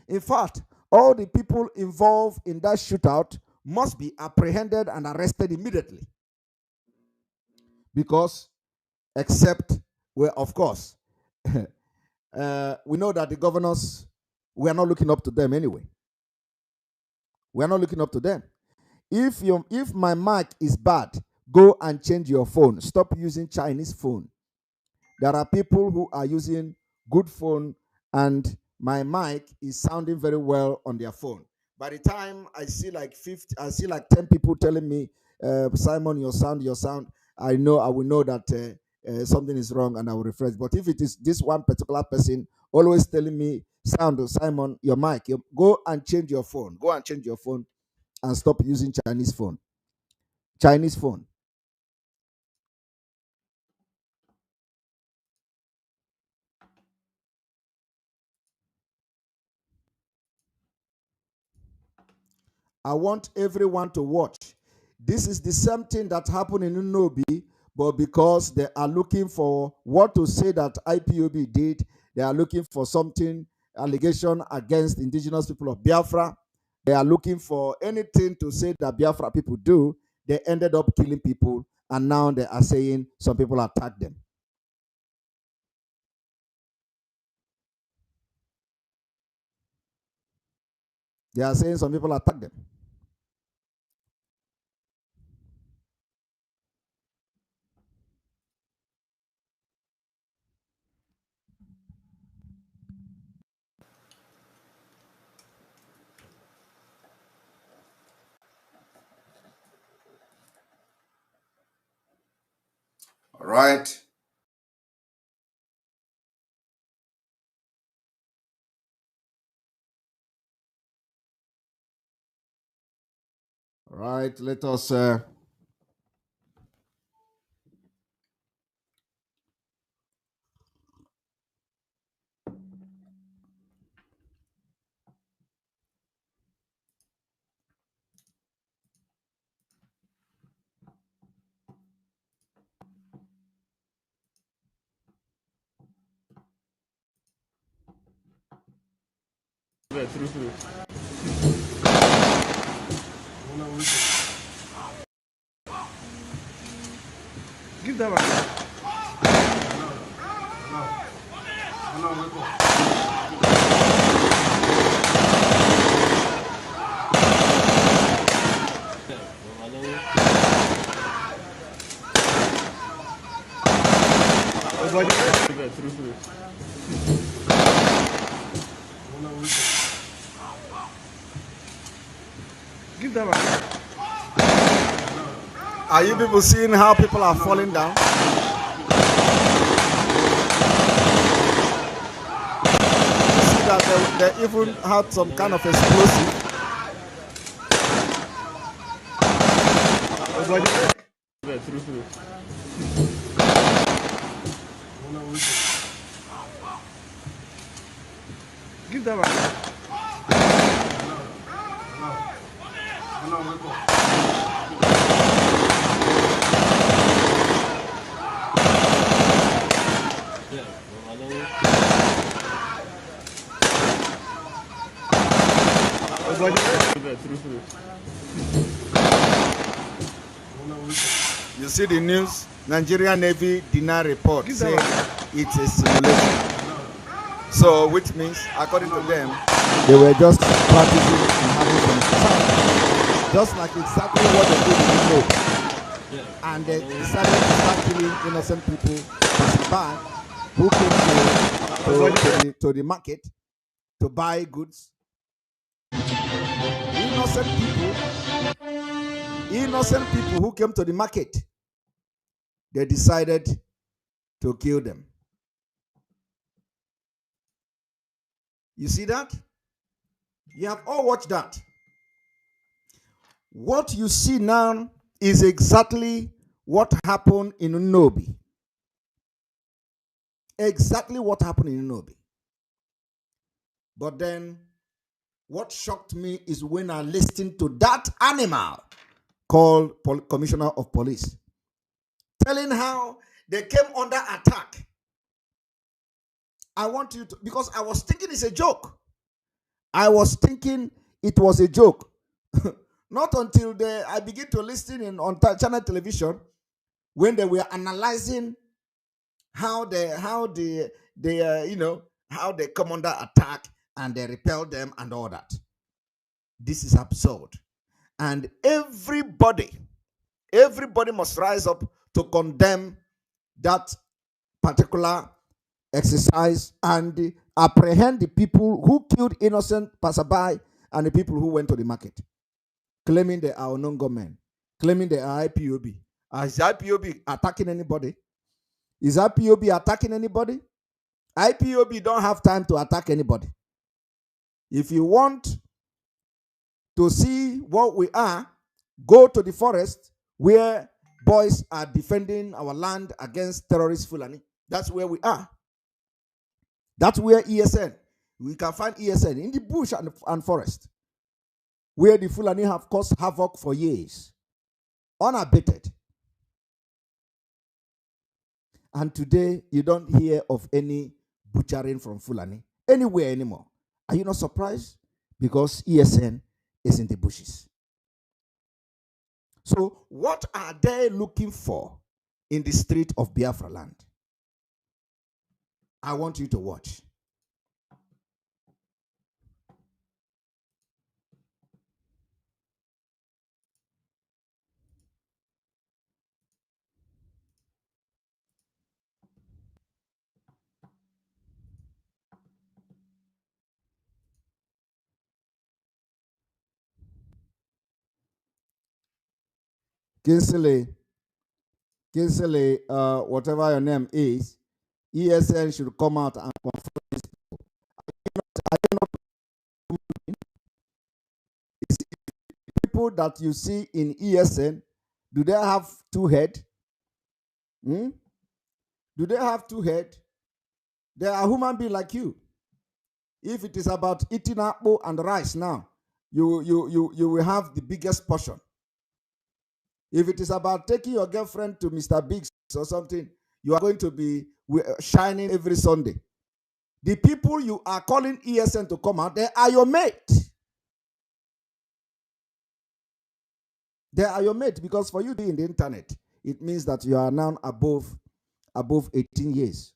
[SPEAKER 4] In fact, all the people involved in that shootout must be apprehended and arrested immediately. Because, except, well, of course, we know that the governors, we are not looking up to them anyway. We are not looking up to them. If my mic is bad, go and change your phone. Stop using Chinese phone. There are people who are using good phone, and my mic is sounding very well on their phone. By the time I see like 10 people telling me, Simon, your sound, I will know that something is wrong, and I will refresh. But if it is this one particular person always telling me, Simon, your mic, go and change your phone. Go and change your phone and stop using Chinese phone. Chinese phone. I want everyone to watch. This is the same thing that happened in Nnobi, but because they are looking for what to say that IPOB did, they are looking for something, allegation against indigenous people of Biafra. They are looking for anything to say that Biafra people do. They ended up killing people, and now they are saying some people attacked them. They are saying some people attacked them.
[SPEAKER 2] All right.
[SPEAKER 4] All right, let us
[SPEAKER 5] Give that one. Give that one.
[SPEAKER 4] Are you people seeing how people are falling down? You see that they even had some kind of explosive.
[SPEAKER 5] Give that one.
[SPEAKER 4] You see the news? Nigerian Navy denied report saying it's a simulation. So, which means, according to them, they were just practicing and having some fun. Just like exactly what they did in Europe. And they decided to start killing innocent people who came to the market to buy goods. Innocent people who came to the market, they decided to kill them. You see that? You have all watched that. What you see now is exactly what happened in Nnobi. Exactly what happened in Nnobi. But then, what shocked me is when I listened to that animal called Commissioner of Police, telling how they came under attack. I want you to, because I was thinking it's a joke. I was thinking it was a joke. Not until I began to listen on channel television when they were analyzing how they come under attack and they repel them and all that. This is absurd. And everybody must rise up to condemn that particular exercise and apprehend the people who killed innocent passerby and the people who went to the market, claiming they are unknown gunmen, claiming they are IPOB. Is IPOB attacking anybody? Is IPOB attacking anybody? IPOB don't have time to attack anybody. If you want to see what we are, go to the forest where boys are defending our land against terrorist Fulani. That's where we are. That's where ESN. We can find ESN in the bush and forest, where the Fulani have caused havoc for years, unabated. And today, you don't hear of any butchering from Fulani anywhere anymore. Are you not surprised? Because ESN is in the bushes. So, what are they looking for in the street of Biafra land? I want you to watch. Kinsley, whatever your name is, ESN should come out and confront these people. Are you not people that you see in ESN? Do they have two heads? Do they have two heads? They are human beings like you. If it is about eating apple and rice now, you will have the biggest portion. If it is about taking your girlfriend to Mr. Biggs or something, you are going to be shining every Sunday. The people you are calling ESN to come out, they are your mate. They are your mate, because for you to be in the internet, it means that you are now above 18 years.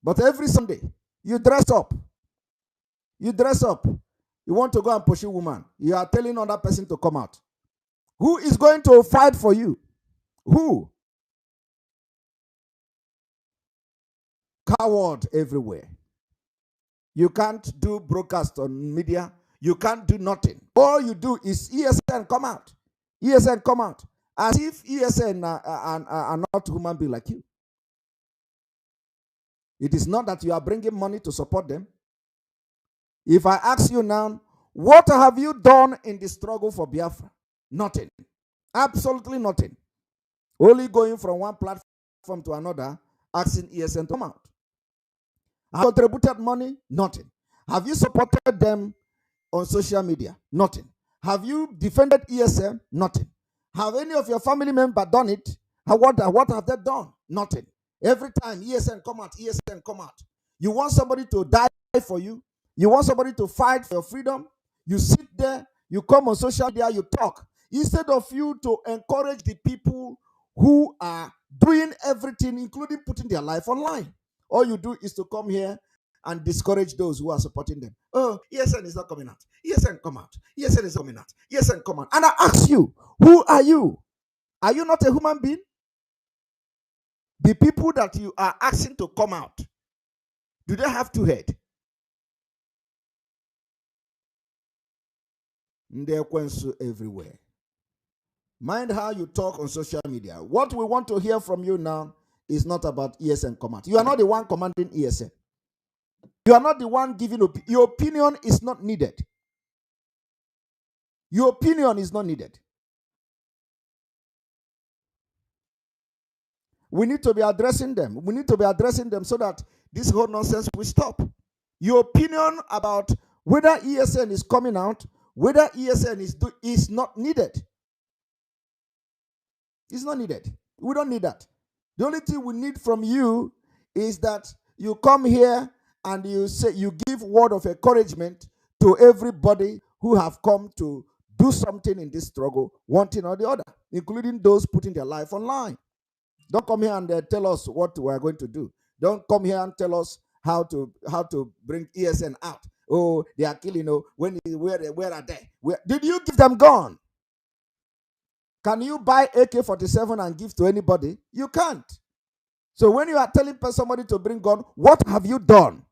[SPEAKER 4] But every Sunday, you dress up. You dress up. You want to go and pursue a woman. You are telling another person to come out. Who is going to fight for you? Who? Coward everywhere. You can't do broadcast on media. You can't do nothing. All you do is ESN come out. ESN come out. As if ESN are not human beings like you. It is not that you are bringing money to support them. If I ask you now, what have you done in the struggle for Biafra? Nothing. Absolutely nothing. Only going from one platform to another, asking ESN to come out. Have you contributed money? Nothing. Have you supported them on social media? Nothing. Have you defended ESN? Nothing. Have any of your family members done it? What have they done? Nothing. Every time ESN come out, ESN come out. You want somebody to die for you? You want somebody to fight for your freedom? You sit there, you come on social media, you talk. Instead of you to encourage the people who are doing everything, including putting their life online. All you do is to come here and discourage those who are supporting them. Oh, ESN is not coming out. ESN come out. ESN is coming out. ESN come out. And I ask you, who are you? Are you not a human being? The people that you are asking to come out, do they have two heads? everywhere. Mind how you talk on social media. What we want to hear from you now is not about ESN command. You are not the one commanding ESN. You are not the one giving your opinion is not needed. Your opinion is not needed. We need to be addressing them. We need to be addressing them so that this whole nonsense will stop. Your opinion about whether ESN is coming out, whether ESN is not needed. It's not needed. We don't need that. The only thing we need from you is that you come here and you say, you give word of encouragement to everybody who have come to do something in this struggle, one thing or the other, including those putting their life online. Don't come here and tell us what we are going to do. Don't come here and tell us how to bring ESN out. Oh, they are killing. Oh, where are they? Did you give them gun? Can you buy AK-47 and give to anybody? You can't. So when you are telling somebody to bring gun, what have you done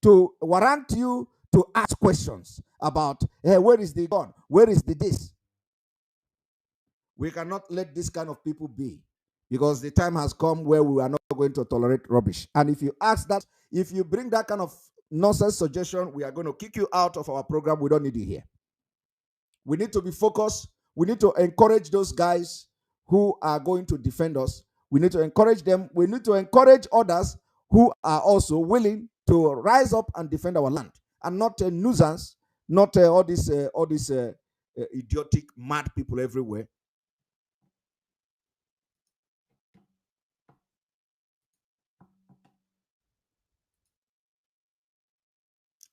[SPEAKER 4] to warrant you to ask questions about, hey, where is the gun? Where is the this? We cannot let this kind of people be, because the time has come where we are not going to tolerate rubbish. And if you ask that, if you bring that kind of nonsense suggestion, we are going to kick you out of our program. We don't need you here. We need to be focused. We need to encourage those guys who are going to defend us. We need to encourage them. We need to encourage others who are also willing to rise up and defend our land, and not a nuisance, not all these idiotic, mad people everywhere.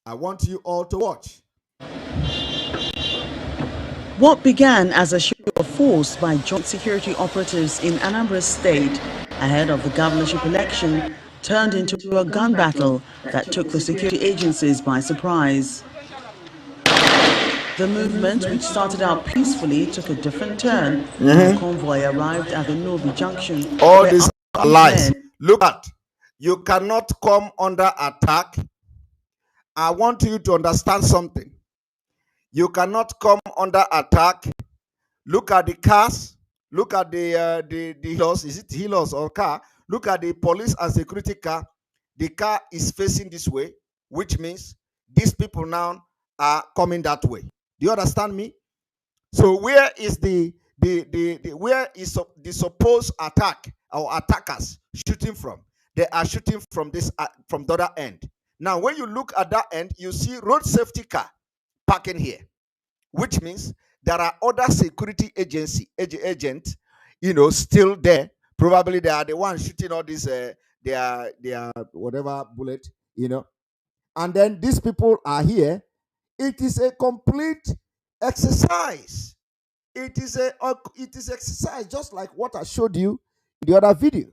[SPEAKER 4] I want you all to watch.
[SPEAKER 6] What began as a show of force by joint security operatives in Anambra State ahead of the governorship election turned into a gun battle that took the security agencies by surprise. The movement, which started out peacefully, took a different turn when the convoy arrived at the Nnobi junction.
[SPEAKER 4] All these are lies. Look at, you cannot come under attack. I want you to understand something. You cannot come under attack. Look at the cars. Look at the healers. Is it healers or car? Look at the police and security car. The car is facing this way, which means these people now are coming that way. Do you understand me? So where is the supposed attack or attackers shooting from? They are shooting from this from the other end. Now, when you look at that end, you see road safety car parking here, which means there are other security agents, still there. Probably they are the ones shooting all these, their whatever bullet, And then these people are here. It is a complete exercise. It is exercise, just like what I showed you in the other video.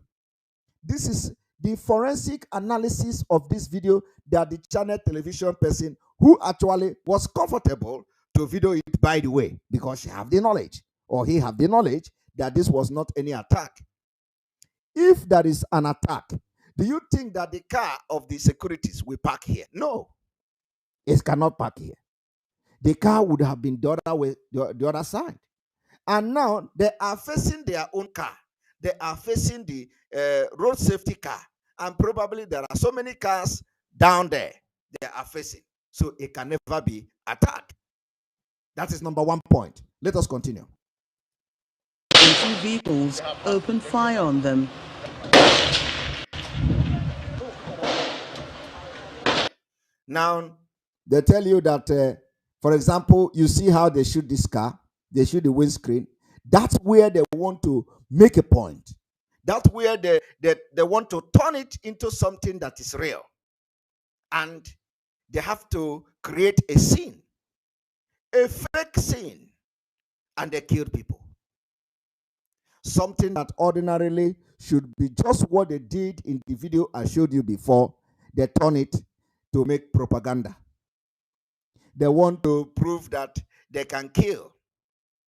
[SPEAKER 4] This is the forensic analysis of this video that the channel television person who actually was comfortable to video it, by the way, because she have the knowledge, or he have the knowledge that this was not any attack. If there is an attack, do you think that the car of the securities will park here? No, it cannot park here. The car would have been the other way, the other side. And now they are facing their own car. They are facing the road safety car. And probably there are so many cars down there they are facing. So it can never be attacked. That is number 1 point. Let us continue.
[SPEAKER 6] 2 vehicles opened fire on them.
[SPEAKER 4] Now, they tell you that, for example, you see how they shoot this car. They shoot the windscreen. That's where they want to make a point. That's where they want to turn it into something that is real. And they have to create a scene, a fake scene, and they kill people. Something that ordinarily should be just what they did in the video I showed you before. They turn it to make propaganda. They want to prove that they can kill.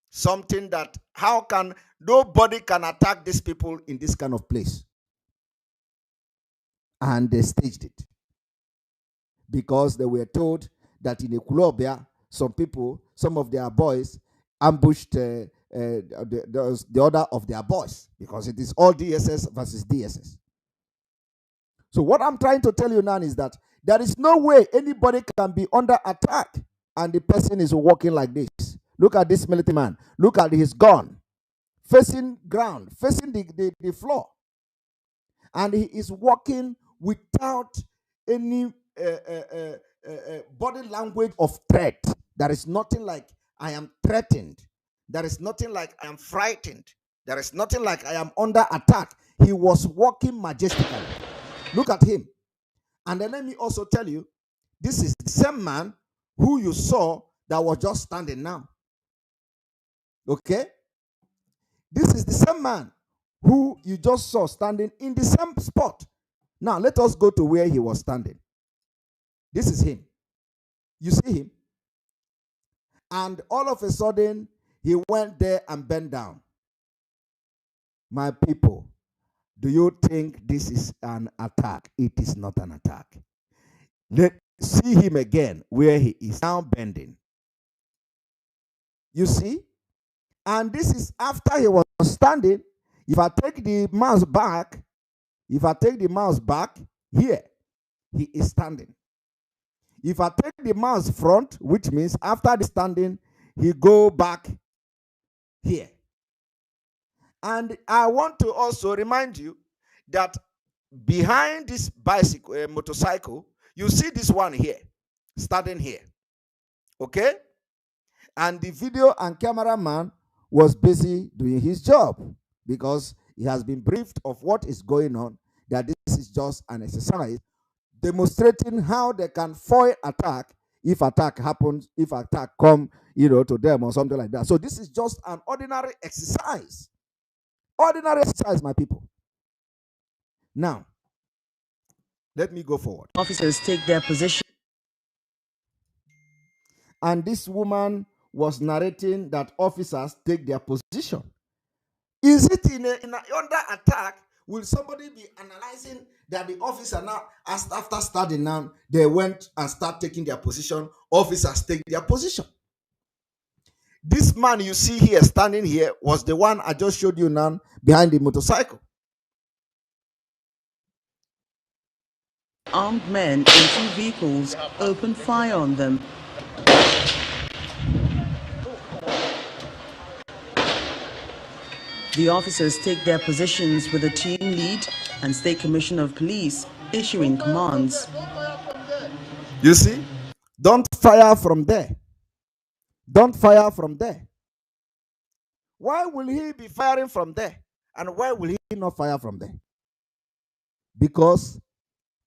[SPEAKER 4] Something that, how can nobody can attack these people in this kind of place? And they staged it because they were told that in Ekulobia some people, some of their boys, ambushed the other of their boys, because it is all DSS versus DSS. So what I'm trying to tell you now is that there is no way anybody can be under attack and the person is walking like this. Look at this military man. Look at his gun facing ground, facing the floor. And he is walking without any body language of threat. There is nothing like I am threatened. There is nothing like I am frightened. There is nothing like I am under attack. He was walking majestically. Look at him. And then let me also tell you, this is the same man who you saw that was just standing now. Okay? This is the same man who you just saw standing in the same spot. Now, let us go to where he was standing. This is him. You see him? And all of a sudden, he went there and bent down. My people, do you think this is an attack? It is not an attack. Let's see him again where he is now bending. You see? And this is after he was standing. If I take the mouse back, here, he is standing. If I take the mouse front, which means after the standing, he go back here. And I want to also remind you that behind this bicycle, motorcycle, you see this one here, standing here. Okay? And the video and cameraman was busy doing his job because he has been briefed of what is going on, that this is just an exercise demonstrating how they can foil attack if attack happens, if attack come, to them or something like that. So this is just an ordinary exercise. Ordinary exercise, my people. Now, let me go forward.
[SPEAKER 6] Officers take their position.
[SPEAKER 4] And this woman was narrating that officers take their position. Is it under attack? Will somebody be analyzing that the officer now, after starting now, they went and start taking their position? Officers take their position. This man you see here, standing here, was the one I just showed you now behind the motorcycle.
[SPEAKER 6] Armed men in 2 vehicles opened fire on them. The officers take their positions with the team lead and State Commissioner of Police issuing commands.
[SPEAKER 4] You see? Don't fire from there. Don't fire from there. Why will he be firing from there? And why will he not fire from there? Because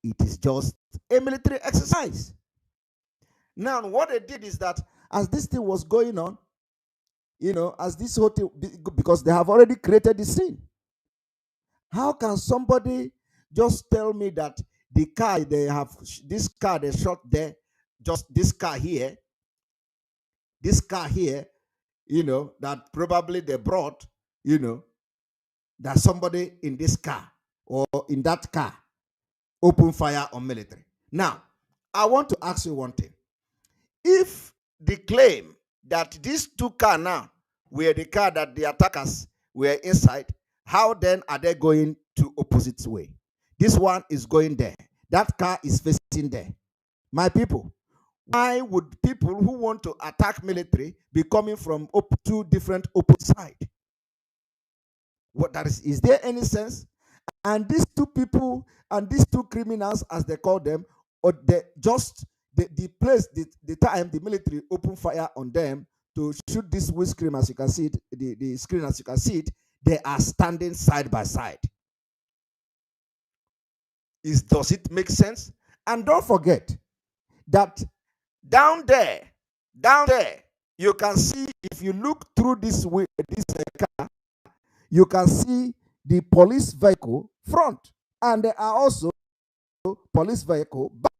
[SPEAKER 4] it is just a military exercise. Now, what they did is that as this thing was going on, as this whole thing, because they have already created the scene. How can somebody just tell me that the car they have, this car they shot there, just this car here, that probably they brought, that somebody in this car or in that car open fire on military. Now, I want to ask you one thing. If the claim that these 2 cars now were the car that the attackers were inside, how then are they going to opposite way? This one is going there. That car is facing there. My people, why would people who want to attack military be coming from 2 different opposite sides? What that is there any sense? And these 2 people and these 2 criminals, as they call them, or the time the military opened fire on them to shoot this windscreen, as you can see it, the screen as you can see it, they are standing side by side. Does it make sense? And don't forget that down there, you can see, if you look through this car, you can see the police vehicle front, and there are also police vehicle back.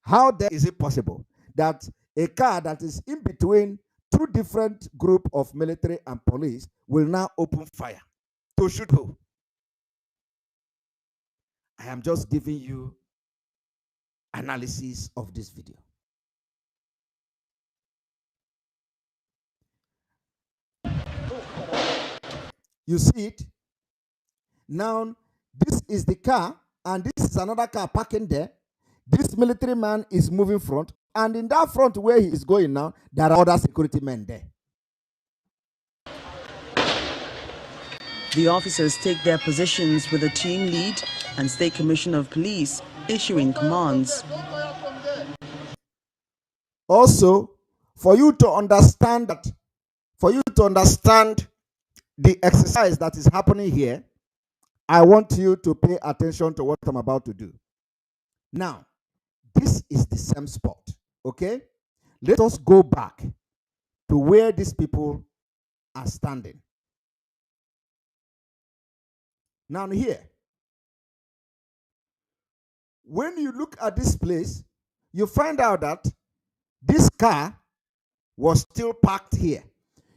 [SPEAKER 4] How then is it possible that a car that is in between 2 different groups of military and police will now open fire to shoot who? I am just giving you analysis of this video. You see it? Now, this is the car, and this is another car parking there. This military man is moving front, and in that front where he is going now, there are other security men there.
[SPEAKER 6] The officers take their positions with the team lead and State Commissioner of Police issuing commands.
[SPEAKER 4] Also, for you to understand the exercise that is happening here, I want you to pay attention to what I'm about to do. Now, this is the same spot, okay? Let us go back to where these people are standing. Now here, when you look at this place, you find out that this car was still parked here.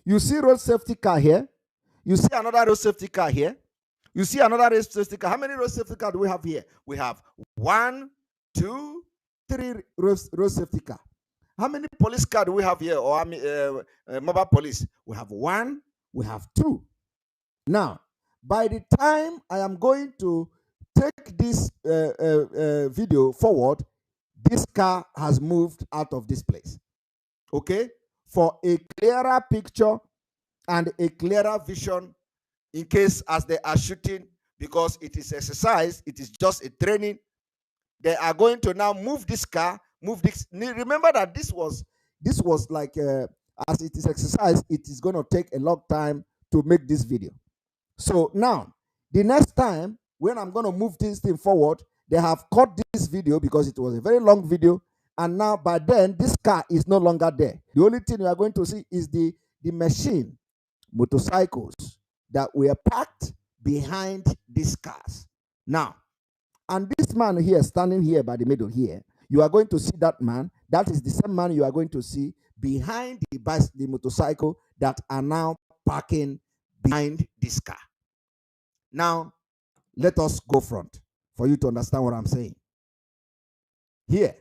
[SPEAKER 4] You see road safety car here. You see another road safety car here. You see another road safety car. How many road safety cars do we have here? We have 1, 2, 3 road safety car. How many police cars do we have here? Or mobile police? We have 1, we have 2. Now, by the time I am going to take this video forward, this car has moved out of this place. Okay? For a clearer picture and a clearer vision in case as they are shooting, because it is exercise, it is just a training. They are going to now move this car, move this. Remember that this was like, as it is exercise, it is going to take a long time to make this video. So now, the next time when I'm going to move this thing forward, they have cut this video because it was a very long video. And now by then, this car is no longer there. The only thing you are going to see is the machine, motorcycles that were parked behind these cars. Now, and this man here, standing here by the middle here, you are going to see that man. That is the same man you are going to see behind the motorcycle that are now parking behind this car. Now, let us go front for you to understand what I'm saying. Here.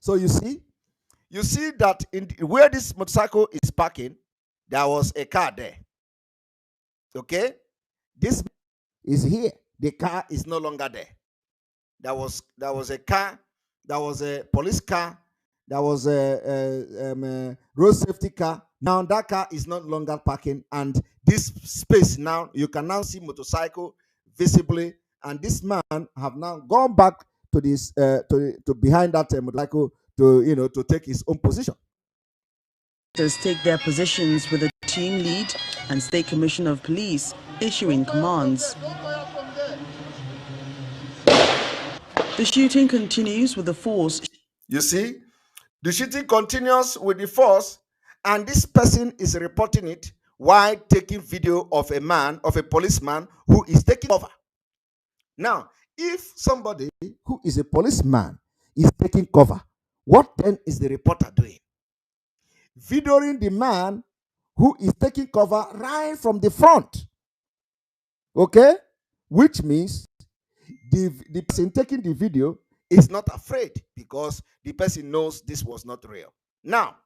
[SPEAKER 4] So you see that where this motorcycle is parking, there was a car there. Okay? This is here. The car is no longer there. There was a car, there was a police car, there was a road safety car. Now that car is no longer parking, and this space now, you can now see motorcycle visibly, and this man have now gone back to this to behind that motorcycle to take his own position.
[SPEAKER 6] Take their positions with the team lead and State Commissioner of Police issuing commands. The shooting continues with the force.
[SPEAKER 4] You see, the shooting continues with the force, and this person is reporting it while taking video of a policeman who is taking cover. Now, if somebody who is a policeman is taking cover, what then is the reporter doing? Videoing the man who is taking cover right from the front. Okay? Which means the person taking the video is not afraid because the person knows this was not real. Now,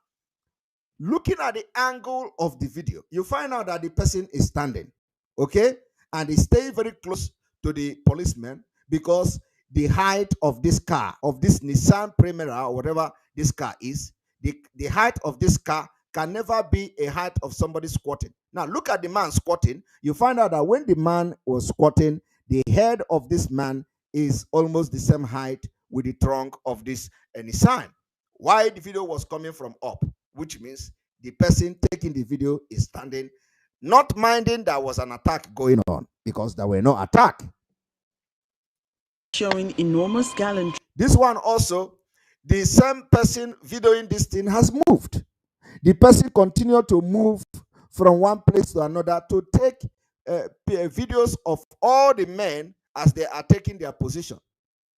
[SPEAKER 4] looking at the angle of the video, you find out that the person is standing, okay? And he stays very close to the policeman because the height of this car, of this Nissan Primera or whatever this car is, the height of this car can never be a height of somebody squatting. Now, look at the man squatting. You find out that when the man was squatting, the head of this man is almost the same height with the trunk of this Nissan. Why the video was coming from up, which means the person taking the video is standing, not minding there was an attack going on, because there were no attack.
[SPEAKER 6] Showing enormous gallantry.
[SPEAKER 4] This one also, the same person videoing this thing has moved. The person continued to move from one place to another to take videos of all the men as they are taking their position.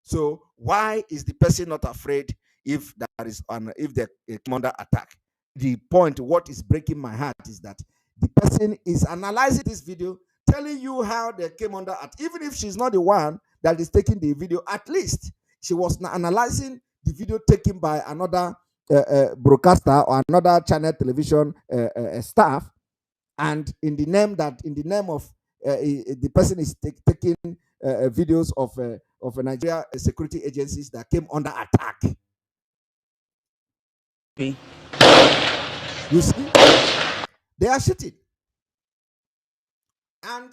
[SPEAKER 4] So why is the person not afraid if there is if they come under attack? The point, what is breaking my heart, is that the person is analyzing this video, telling you how they came under attack. Even if she's not the one that is taking the video, at least she was analyzing the video taken by another broadcaster or another channel television staff, and in the name of the person is taking videos of a Nigeria security agencies that came under attack. You see, they are shooting. And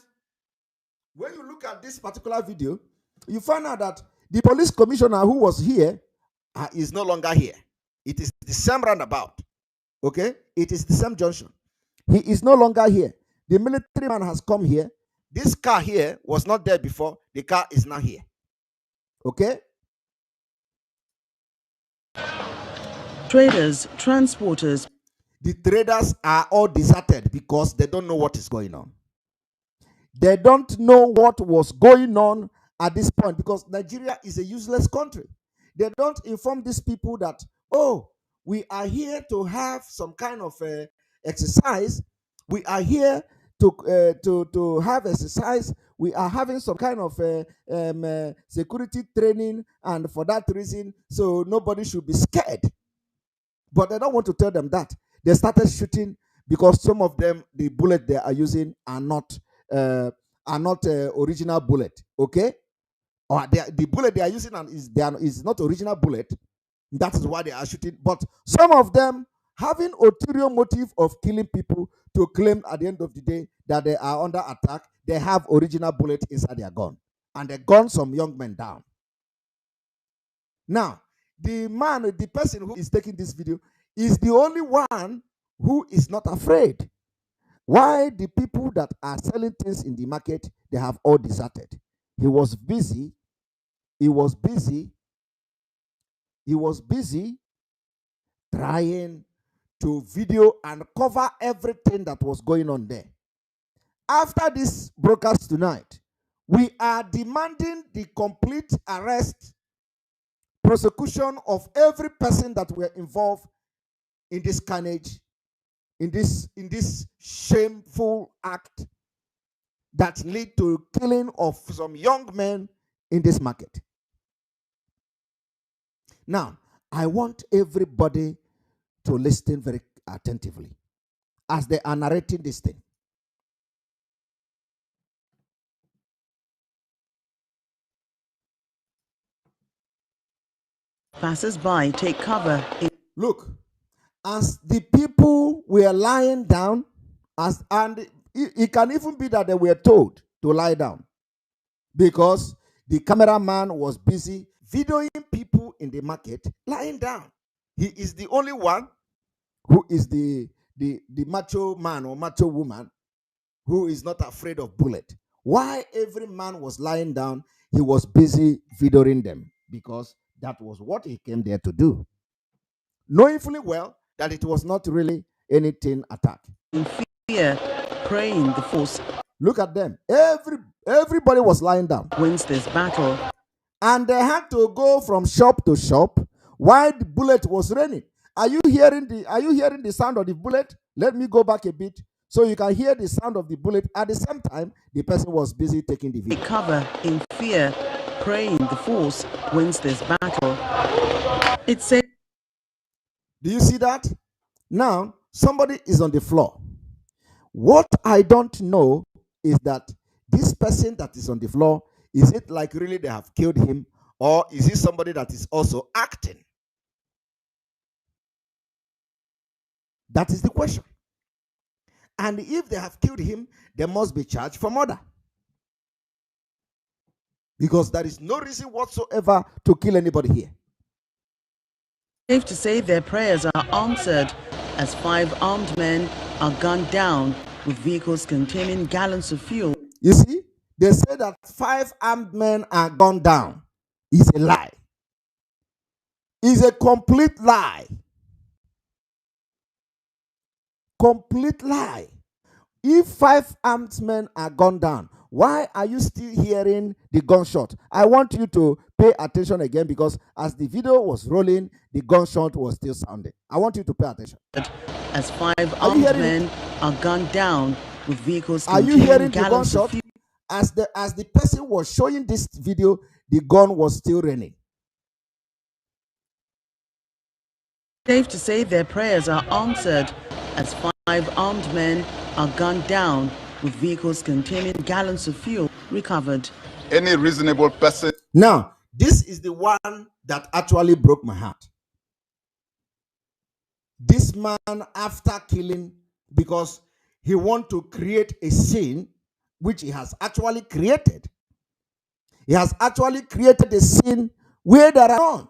[SPEAKER 4] when you look at this particular video, you find out that the police commissioner who was here is no longer here. It is the same roundabout. Okay? It is the same junction. He is no longer here. The military man has come here. This car here was not there before. The car is now here. Okay?
[SPEAKER 6] Traders, transporters.
[SPEAKER 4] The traders are all deserted because they don't know what is going on. They don't know what was going on at this point because Nigeria is a useless country. They don't inform these people that, oh, we are here to have some kind of exercise. We are here to have exercise. We are having some kind of security training, and for that reason, so nobody should be scared. But they don't want to tell them that. They started shooting because some of them, the bullet they are using are not original bullet. Okay, or the bullet they are using is not original bullet. That is why they are shooting. But some of them having ulterior motive of killing people to claim at the end of the day that they are under attack. They have original bullet inside their gun, and they gun some young men down. Now, the person who is taking this video is the only one who is not afraid. Why the people that are selling things in the market, they have all deserted. He was busy trying to video and cover everything that was going on there. After this broadcast tonight, we are demanding the complete arrest, prosecution of every person that were involved in this carnage, in this shameful act that lead to killing of some young men in this market. Now, I want everybody to listen very attentively as they are narrating this thing.
[SPEAKER 6] Passers-by take cover.
[SPEAKER 4] Look, as the people were lying down, and it can even be that they were told to lie down because the cameraman was busy videoing people in the market lying down. He is the only one who is the macho man or macho woman who is not afraid of bullet. Why every man was lying down, he was busy videoing them because that was what he came there to do, knowing fully well that it was not really anything attack.
[SPEAKER 6] In fear, praying the force.
[SPEAKER 4] Look at them. Everybody was lying down.
[SPEAKER 6] Wins this battle.
[SPEAKER 4] And they had to go from shop to shop while the bullet was raining. Are you hearing the sound of the bullet? Let me go back a bit so you can hear the sound of the bullet. At the same time, the person was busy taking the video.
[SPEAKER 6] Cover in fear, praying the force wins this battle. It says.
[SPEAKER 4] Do you see that? Now, somebody is on the floor. What I don't know is that this person that is on the floor, is it like really they have killed him, or is it somebody that is also acting? That is the question. And if they have killed him, they must be charged for murder. Because there is no reason whatsoever to kill anybody here.
[SPEAKER 6] Safe to say their prayers are answered as 5 armed men are gunned down with vehicles containing gallons of fuel.
[SPEAKER 4] You see, they say that 5 armed men are gunned down. It's a lie. It's a complete lie. Complete lie. If 5 armed men are gunned down, why are you still hearing the gunshot? I want you to pay attention again because as the video was rolling, the gunshot was still sounding. I want you to pay attention.
[SPEAKER 6] As 5 armed men are gunned down with vehicles
[SPEAKER 4] containing
[SPEAKER 6] gallons of fuel.
[SPEAKER 4] Are you hearing the gunshot? As the person was showing this video, the gun was still raining.
[SPEAKER 6] Safe to say their prayers are answered as 5 armed men are gunned down, with vehicles containing gallons of fuel recovered.
[SPEAKER 7] Any reasonable person.
[SPEAKER 4] Now, this is the one that actually broke my heart. This man, after killing, because he wants to create a scene, which he has actually created. He has actually created a scene where there are none.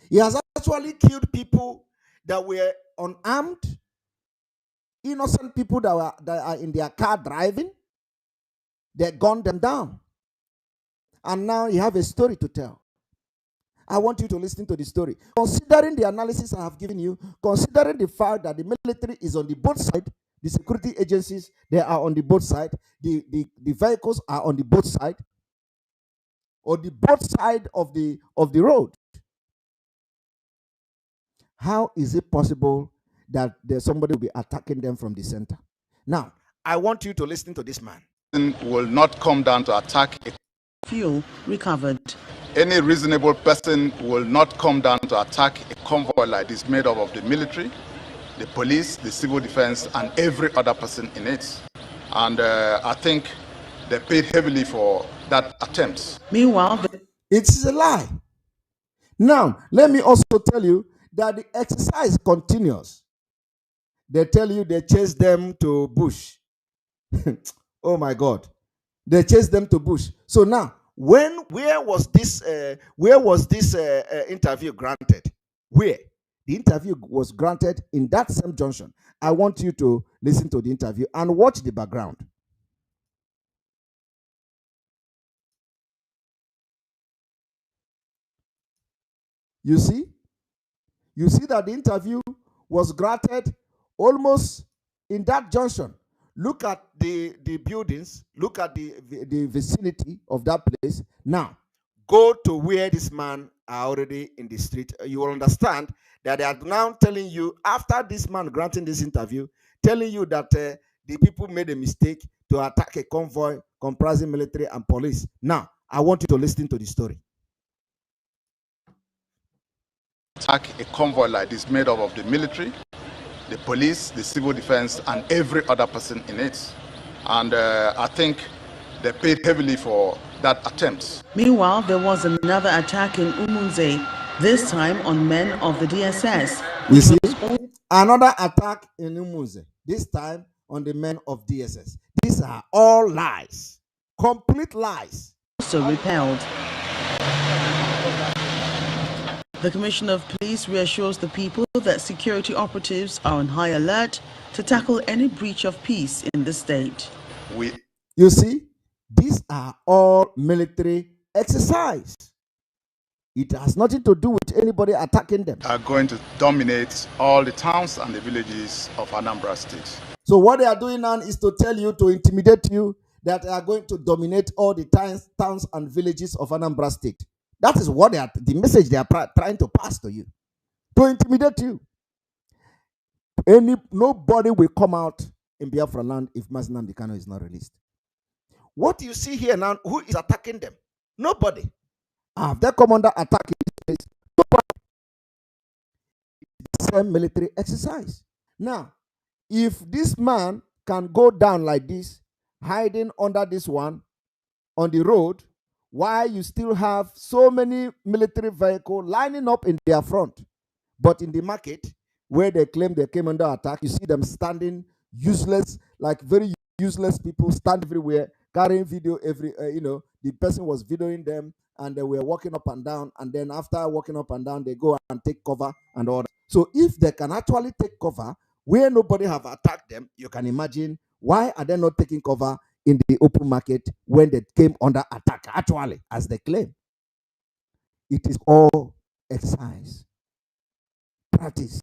[SPEAKER 4] He has actually killed people that were unarmed, innocent people that are in their car driving. They gunned them down. And now you have a story to tell. I want you to listen to the story. Considering the analysis I have given you, considering the fact that the military is on the both sides, the security agencies, they are on the both sides, the vehicles are on the both sides, or the both side of the road. How is it possible that somebody will be attacking them from the center? Now, I want you to listen to this man.
[SPEAKER 7] Will not come down to attack.
[SPEAKER 6] Fuel recovered.
[SPEAKER 7] Any reasonable person will not come down to attack a convoy like this made up of the military, the police, the civil defense, and every other person in it. And I think they paid heavily for that attempt.
[SPEAKER 6] Meanwhile,
[SPEAKER 4] it's a lie. Now, let me also tell you that the exercise continues. They tell you they chase them to bush. Oh my God. They chase them to bush. So now, where was this interview granted? Where? The interview was granted in that same junction. I want you to listen to the interview and watch the background. You see that the interview was granted almost in that junction. Look at the buildings, look at the vicinity of that place. Now, go to where this man are already in the street. You will understand that they are now telling you, after this man granting this interview, telling you that the people made a mistake to attack a convoy comprising military and police. Now, I want you to listen to the story.
[SPEAKER 7] Attack a convoy like this made up of the military, the police, the civil defense, and every other person in it. And I think they paid heavily for that attempt.
[SPEAKER 6] Meanwhile, there was another attack in Umunze, this time on men of the DSS.
[SPEAKER 4] You see? Another attack in Umunze, this time on the men of DSS. These are all lies, complete lies.
[SPEAKER 6] Also repelled. The Commissioner of Police reassures the people that security operatives are on high alert to tackle any breach of peace in the state.
[SPEAKER 4] You see, these are all military exercise. It has nothing to do with anybody attacking them.
[SPEAKER 7] Are going to dominate all the towns and the villages of Anambra State.
[SPEAKER 4] So what they are doing now is to tell you, to intimidate you, that they are going to dominate all the towns and villages of Anambra State. That is what the message they are trying to pass to you, to intimidate you. Nobody will come out in Biafra land if Mazi Nnamdi Kanu is not released. What you see here now, who is attacking them? Nobody. Have they come under attack? Nobody. It's the same military exercise. Now, if this man can go down like this, hiding under this one on the road, why you still have so many military vehicles lining up in their front, but in the market where they claim they came under attack, you see them standing useless, like very useless people stand everywhere, carrying video the person was videoing them and they were walking up and down, and then after walking up and down, they go and take cover and all that. So if they can actually take cover where nobody have attacked them, you can imagine why are they not taking cover in the open market when they came under attack, actually, as they claim. It is all exercise, practice.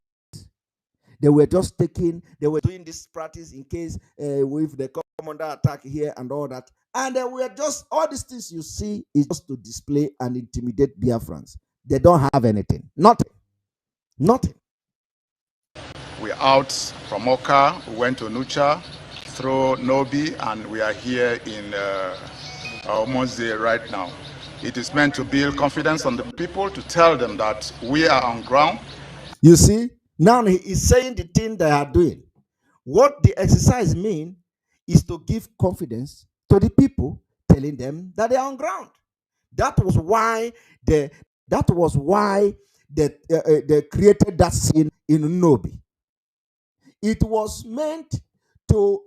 [SPEAKER 4] They were doing this practice in case if they come under attack here and all that. And they were just, all these things you see is just to display and intimidate Biafrans. They don't have anything. Nothing. Nothing.
[SPEAKER 7] We're out from Oka, we went to Nucha, through Nobi, and we are here in almost there right now. It is meant to build confidence on the people, to tell them that we are on ground.
[SPEAKER 4] You see, now he is saying the thing they are doing. What the exercise mean is to give confidence to the people, telling them that they are on ground. That was why they created that scene in Nnobi. It was meant to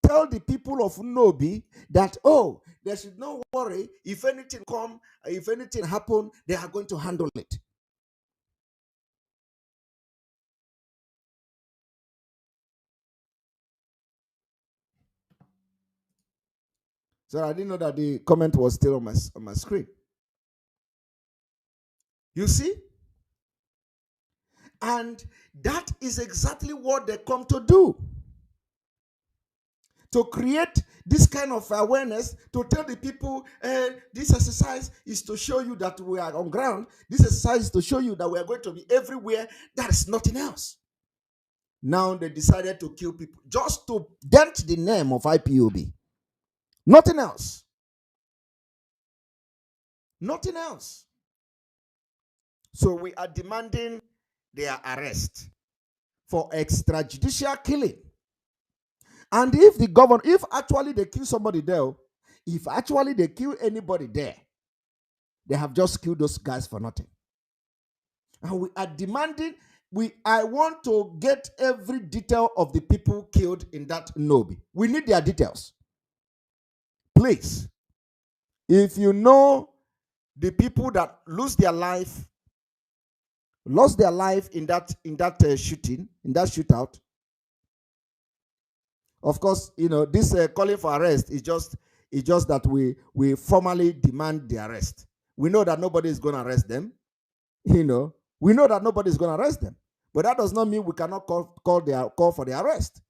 [SPEAKER 4] tell the people of Nnobi that, oh, they should not worry. If anything come, if anything happen, they are going to handle it. So I didn't know that the comment was still on my screen. You see? And that is exactly what they come to do. To create this kind of awareness, to tell the people, this exercise is to show you that we are on ground. This exercise is to show you that we are going to be everywhere. That is nothing else. Now they decided to kill people just to dent the name of IPOB. Nothing else. Nothing else. So we are demanding their arrest for extrajudicial killing. And if the governor, if actually they kill somebody there, if actually they kill anybody there, they have just killed those guys for nothing. And we are demanding, I want to get every detail of the people killed in that Nnobi. We need their details. Please, if you know the people that lost their life in that shooting, in that shootout, of course, you know, this calling for arrest is just that we formally demand the arrest. We know that nobody is going to arrest them. You know, we know that nobody is going to arrest them. But that does not mean we cannot call for the arrest.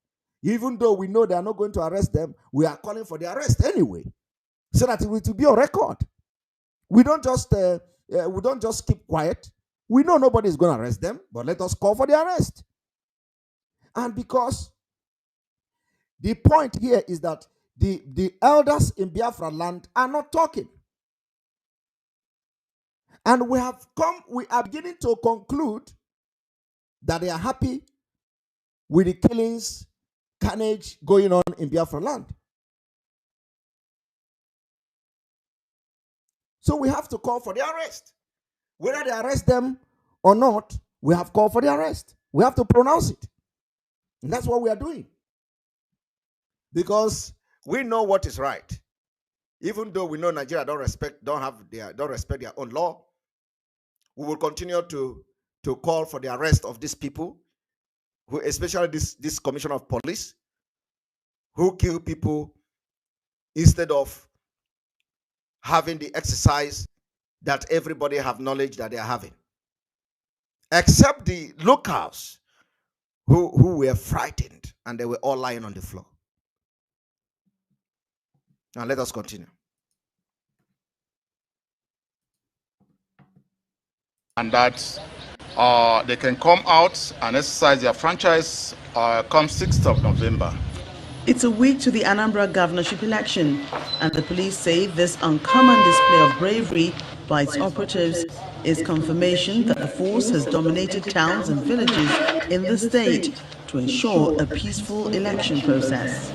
[SPEAKER 4] Even though we know they are not going to arrest them, we are calling for the arrest anyway, so that it will be on record. We don't just keep quiet. We know nobody is going to arrest them, but let us call for the arrest. And because the point here is that the elders in Biafra land are not talking. And we are beginning to conclude that they are happy with the killings, carnage going on in Biafra land. So we have to call for the arrest. Whether they arrest them or not, we have called for the arrest. We have to pronounce it. And that's what we are doing. Because we know what is right. Even though we know Nigeria don't respect their own law, we will continue to call for the arrest of these people, who, especially this commissioner of police, who kill people instead of having the exercise that everybody have knowledge that they are having. Except the locals who were frightened and they were all lying on the floor. Now let us continue.
[SPEAKER 7] And that they can come out and exercise their franchise come 6th of November.
[SPEAKER 6] It's a week to the Anambra governorship election, and the police say this uncommon display of bravery by its operatives is confirmation that the force has dominated towns and villages in the state to ensure a peaceful election process.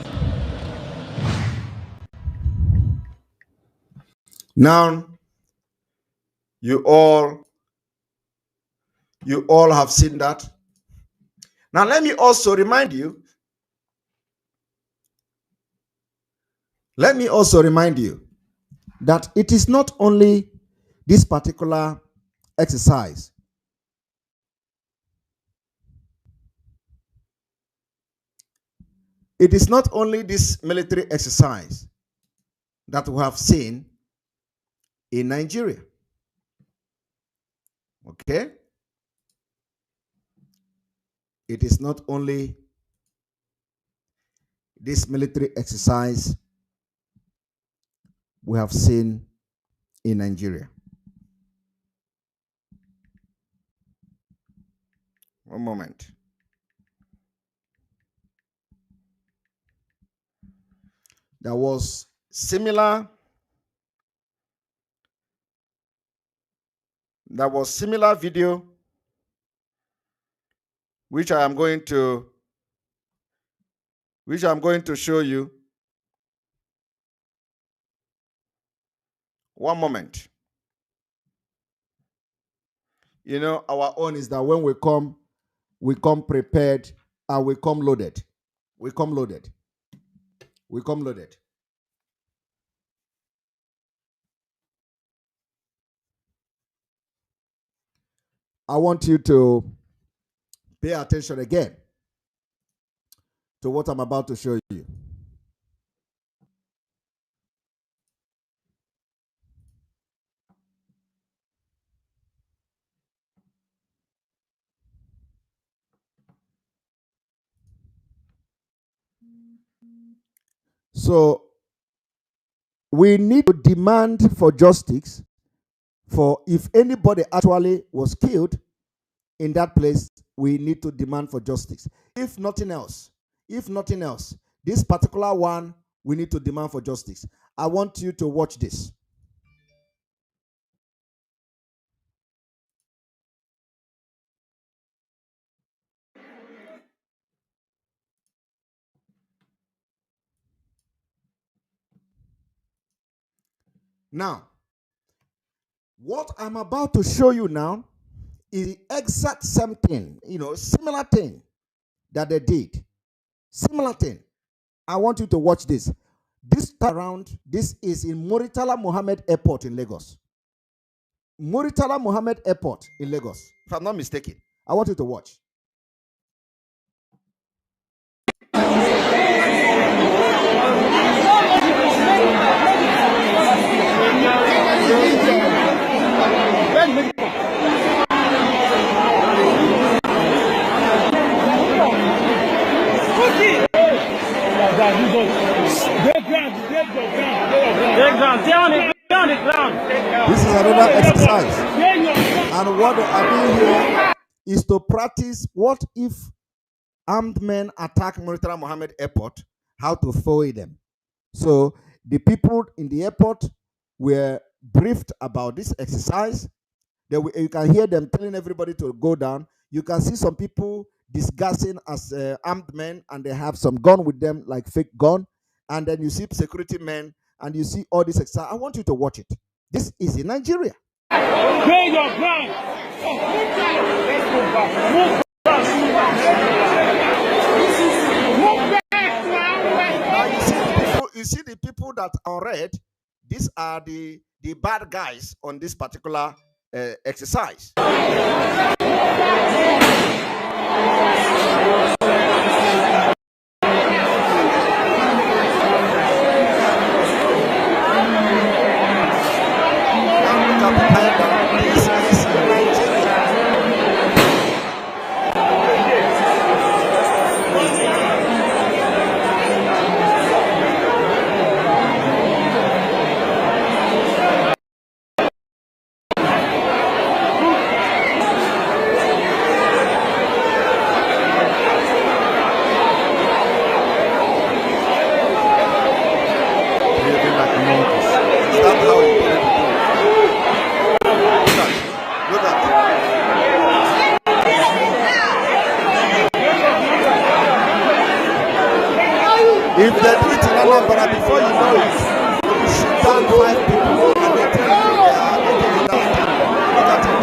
[SPEAKER 4] Now, you all have seen that. Now, let me also remind you that it is not only this particular exercise. It is not only this military exercise that we have seen in Nigeria. Okay? It is not only this military exercise we have seen in Nigeria. One moment. There was similar video which I am going to which I'm going to show you. One moment. You know, our own is that when we come prepared and we come loaded. We come loaded. We come loaded. I want you to pay attention again to what I'm about to show you. So we need to demand for justice for if anybody actually was killed in that place. We need to demand for justice. If nothing else, this particular one, we need to demand for justice. I want you to watch this. Now, what I'm about to show you now is the exact same thing, similar thing that they did. Similar thing. I want you to watch this. This time around, this is in Muritala Mohammed Airport in Lagos. Muritala Mohammed Airport in Lagos, if I'm not mistaken. I want you to watch. This is another exercise. And what I do here is to practice what if armed men attack Muritala Mohammed Airport, how to foil them. So the people in the airport were briefed about this exercise. You can hear them telling everybody to go down. You can see some people disguising as armed men, and they have some gun with them, like fake gun. And then you see security men, and you see all this exercise. I want you to watch it. This is in Nigeria. Now you see the people that are red. These are the bad guys on this particular exercise. If they do it in Anambra before you know it, you shoot down 5 people and they tell you they are making it down. Look at it.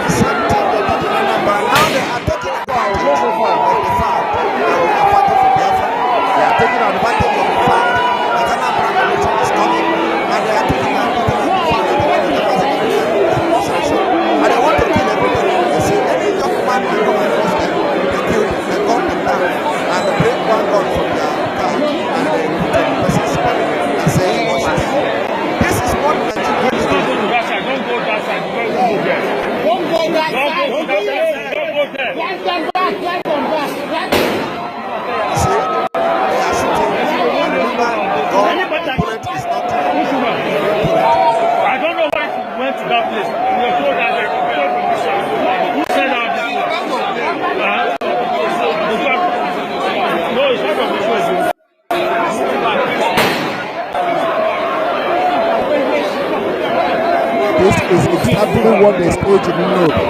[SPEAKER 4] The same thing they did in Anambra. Now they are taking advantage of the fact that we are fighting for Biafra. They are taking advantage of the fact that Anambra election is coming, and they are taking advantage of the fact that the sanction. And they want to kill everybody. They say any young man will come and arrest them. They kill them, they gun them down. And they bring one gun from their car and they put on the person's body and say he was shot. This is what Nigeria is doing. Don't go that side. Don't go that side. Don't go there. Don't go that side. Don't go there. Don't go there. Let them back. Let them back. You see, they are shooting. And remember, the bullet is not I don't know why she went to that place. You were told that who said that? No, it's not from the choice. This is exactly what they staged in Nnobi.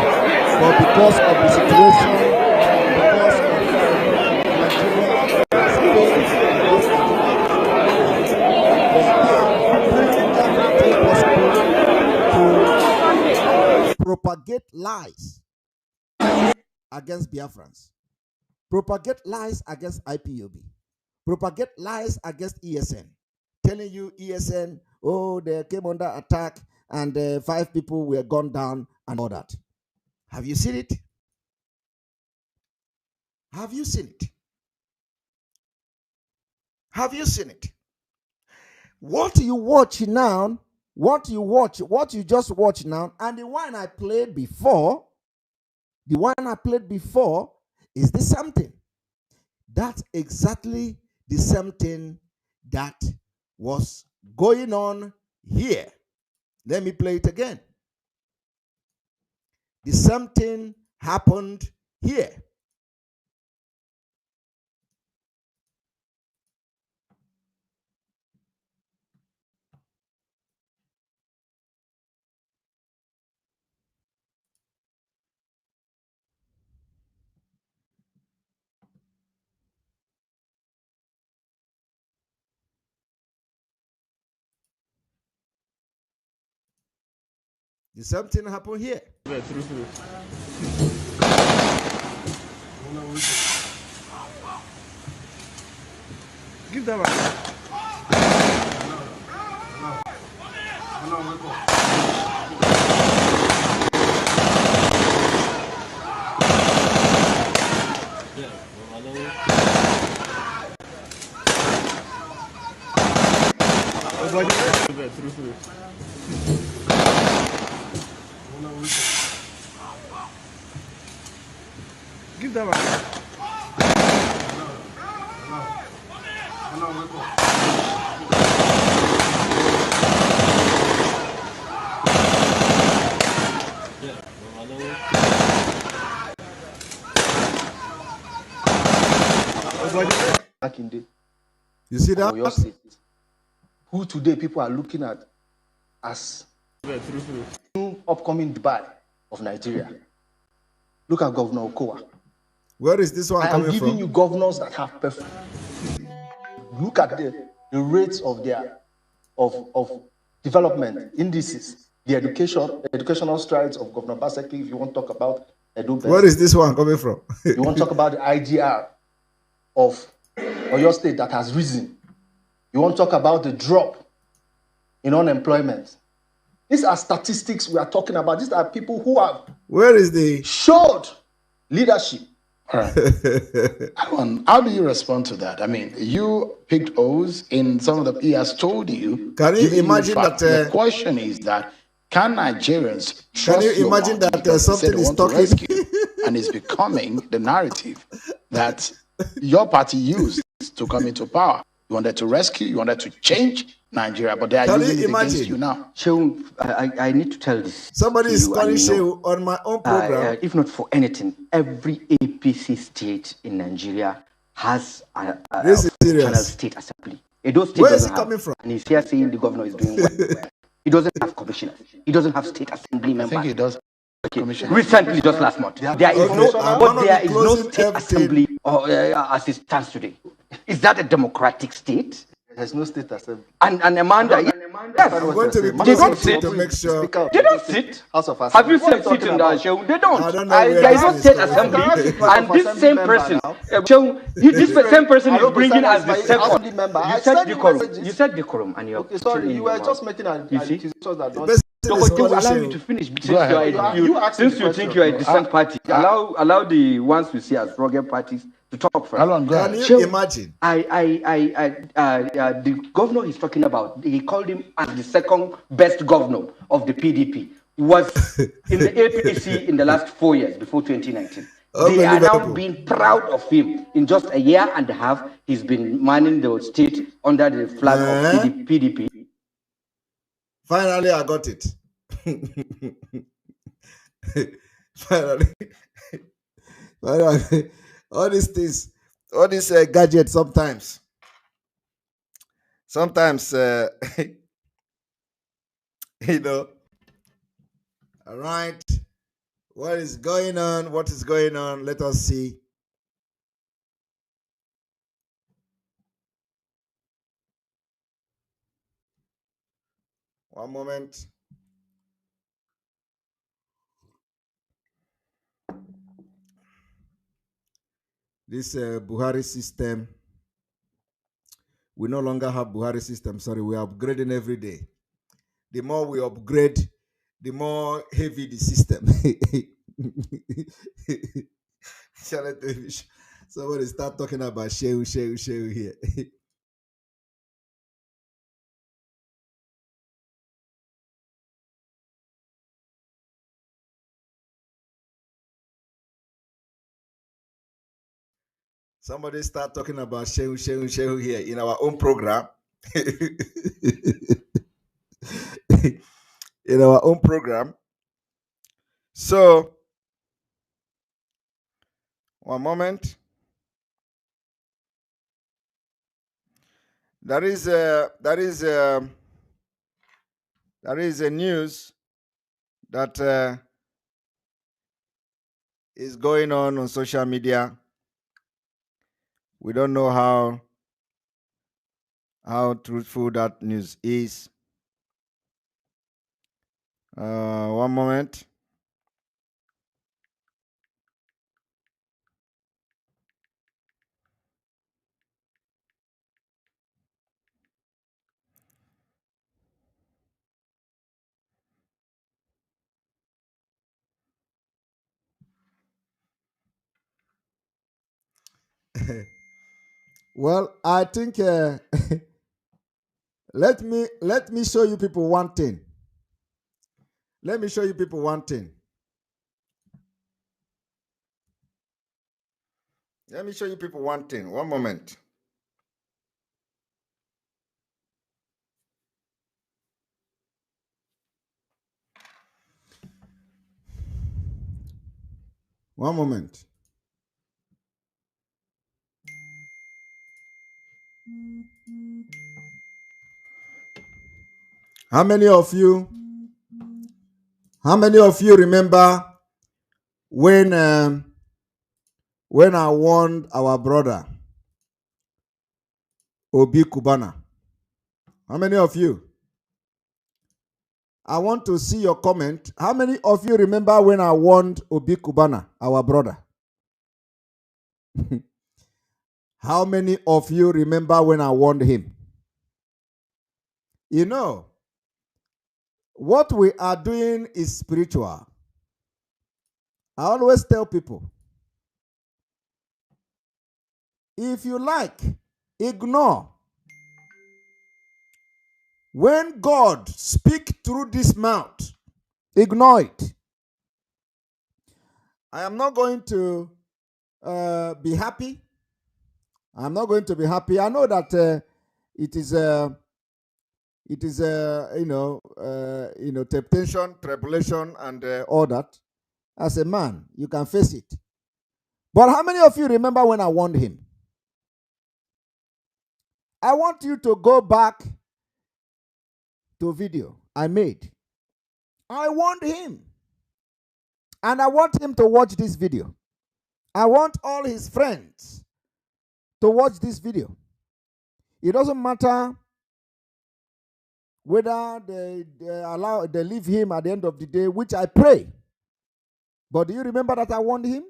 [SPEAKER 4] But because of the situation, because of propagate lies against Biafrans, propagate lies against IPOB, propagate lies against ESN, telling you ESN, oh, they came under attack and 5 people were gunned down and all that. Have you seen it? Have you seen it? Have you seen it? What you watch now, what you just watch now, and the one I played before, is the same thing. That's exactly the same thing that was going on here. Let me play it again. The same thing happened here. The same thing happened here.
[SPEAKER 5] Give that one. Give that one.
[SPEAKER 8] Back in the
[SPEAKER 4] You see that?
[SPEAKER 8] Oyo State, who today people are looking at as new upcoming Dubai of Nigeria. Look at Governor Okowa.
[SPEAKER 4] Where is this one
[SPEAKER 8] I am
[SPEAKER 4] coming
[SPEAKER 8] giving
[SPEAKER 4] from?
[SPEAKER 8] you governors that have performed. Look at the rates of their of development indices, the educational strides of Governor Baseki. If you want to talk about Edo Best,
[SPEAKER 4] Where is this one coming from?
[SPEAKER 8] you want to talk about the IGR of Oyo State that has risen. You want to talk about the drop in unemployment. These are statistics we are talking about. These are people who have
[SPEAKER 4] Where is the
[SPEAKER 8] showed leadership.
[SPEAKER 9] All right. How do you respond to that? I mean, you picked O's in some of the, he has told you.
[SPEAKER 4] Can you imagine that?
[SPEAKER 9] The question is that, can Nigerians trust
[SPEAKER 4] Can you imagine
[SPEAKER 9] your
[SPEAKER 4] that
[SPEAKER 9] party because they
[SPEAKER 4] something
[SPEAKER 9] say they
[SPEAKER 4] is
[SPEAKER 9] want to
[SPEAKER 4] talking?
[SPEAKER 9] rescue, and it's becoming the narrative that your party used to come into power. You wanted to rescue, you wanted to change Nigeria, but they are
[SPEAKER 4] Can
[SPEAKER 9] using
[SPEAKER 4] you
[SPEAKER 9] it
[SPEAKER 4] imagine?
[SPEAKER 9] against you now.
[SPEAKER 8] Shehu, I need to tell this.
[SPEAKER 4] Somebody
[SPEAKER 8] to
[SPEAKER 4] is
[SPEAKER 8] you,
[SPEAKER 4] calling
[SPEAKER 8] and you know,
[SPEAKER 4] Shehu on my own program.
[SPEAKER 8] if not for anything, every APC state in Nigeria has a
[SPEAKER 4] This is serious.
[SPEAKER 8] functional state assembly. Edo State
[SPEAKER 4] Where is
[SPEAKER 8] doesn't
[SPEAKER 4] it coming from?
[SPEAKER 8] and he's here saying the governor is doing well. He doesn't have commissioners. He doesn't have state assembly
[SPEAKER 9] I
[SPEAKER 8] members.
[SPEAKER 9] think he does.
[SPEAKER 8] Recently, just last month, there is
[SPEAKER 4] Okay,
[SPEAKER 8] no,
[SPEAKER 4] I'm
[SPEAKER 8] but
[SPEAKER 4] gonna
[SPEAKER 8] there
[SPEAKER 4] be
[SPEAKER 8] is no
[SPEAKER 4] closing
[SPEAKER 8] state
[SPEAKER 4] everything.
[SPEAKER 8] assembly as it stands today. Is that a democratic state?
[SPEAKER 10] There's no state assembly.
[SPEAKER 8] And Amanda, yes,
[SPEAKER 4] I'm going to be
[SPEAKER 8] they don't
[SPEAKER 4] closing
[SPEAKER 8] sit.
[SPEAKER 4] to make sure.
[SPEAKER 8] They don't sit.
[SPEAKER 10] House of
[SPEAKER 8] Have you
[SPEAKER 10] Assembly.
[SPEAKER 8] seen sit in the show? They don't.
[SPEAKER 4] I don't know where
[SPEAKER 8] There is
[SPEAKER 4] this
[SPEAKER 8] no
[SPEAKER 4] is
[SPEAKER 8] state
[SPEAKER 4] coming
[SPEAKER 8] assembly,
[SPEAKER 4] from.
[SPEAKER 8] and this same person, this same person is bringing as the
[SPEAKER 10] assembly
[SPEAKER 8] second.
[SPEAKER 10] member. I
[SPEAKER 8] You said
[SPEAKER 10] sent you
[SPEAKER 8] decorum.
[SPEAKER 10] messages.
[SPEAKER 8] You said decorum, and you're
[SPEAKER 10] Okay, sorry, you were just making an
[SPEAKER 8] You see?
[SPEAKER 10] accusations that don't.
[SPEAKER 4] Person
[SPEAKER 8] So,
[SPEAKER 4] is
[SPEAKER 8] but you
[SPEAKER 4] calling
[SPEAKER 8] allow me
[SPEAKER 4] Shehu.
[SPEAKER 8] to finish since
[SPEAKER 9] Go ahead.
[SPEAKER 10] You asked me
[SPEAKER 8] since
[SPEAKER 10] the
[SPEAKER 8] you think
[SPEAKER 10] question.
[SPEAKER 8] you are a decent party. Allow the ones we see as rugged parties to talk first.
[SPEAKER 9] Alon, go
[SPEAKER 4] Can
[SPEAKER 9] ahead.
[SPEAKER 4] you imagine?
[SPEAKER 8] The governor he's talking about, he called him as the second best governor of the PDP, was in the APC in the last 4 years before 2019. They are now
[SPEAKER 4] Unbelievable.
[SPEAKER 8] being proud of him. In just a year and a half, he's been manning the state under the flag of PDP.
[SPEAKER 4] Finally, I got it. Finally. All these things, all these gadgets sometimes, you know. All right. What is going on? What is going on? Let us see. One moment. this Buhari system. We no longer have Buhari system. Sorry, we are upgrading every day. The more we upgrade, the more heavy the system. Somebody start talking about Shehu here. Somebody start talking about Shehu here in our own program. In our own program. So, one moment. There is a news that is going on social media. We don't know how truthful that news is. One moment. Well, I think let me show you people one thing. Let me show you people one thing. Let me show you people one thing. One moment. One moment. How many of you remember when I warned our brother Obi Kubana? How many of you? I want to see your comment. How many of you remember when I warned Obi Kubana, our brother? How many of you remember when I warned him? You know, what we are doing is spiritual. I always tell people, if you like, ignore. When God speaks through this mouth, ignore it. I am not going to be happy. I'm not going to be happy. I know that it is temptation, tribulation, and all that. As a man, you can face it. But how many of you remember when I warned him? I want you to go back to a video I made. I warned him. And I want him to watch this video. I want all his friends to watch this video. It doesn't matter whether they leave him at the end of the day, which I pray. But do you remember that I warned him?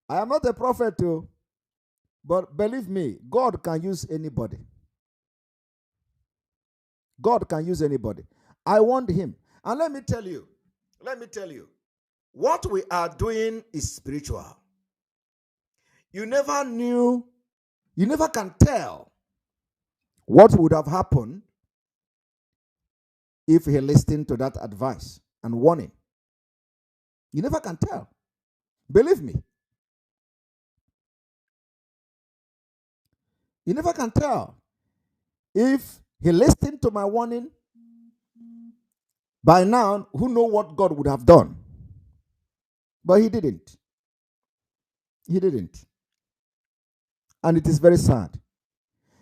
[SPEAKER 4] I am not a prophet too, but believe me, God can use anybody. God can use anybody. I warned him. And let me tell you, what we are doing is spiritual. You never can tell what would have happened if he listened to that advice and warning. You never can tell. Believe me. You never can tell. If he listened to my warning, by now, who knows what God would have done? But he didn't. He didn't. And it is very sad.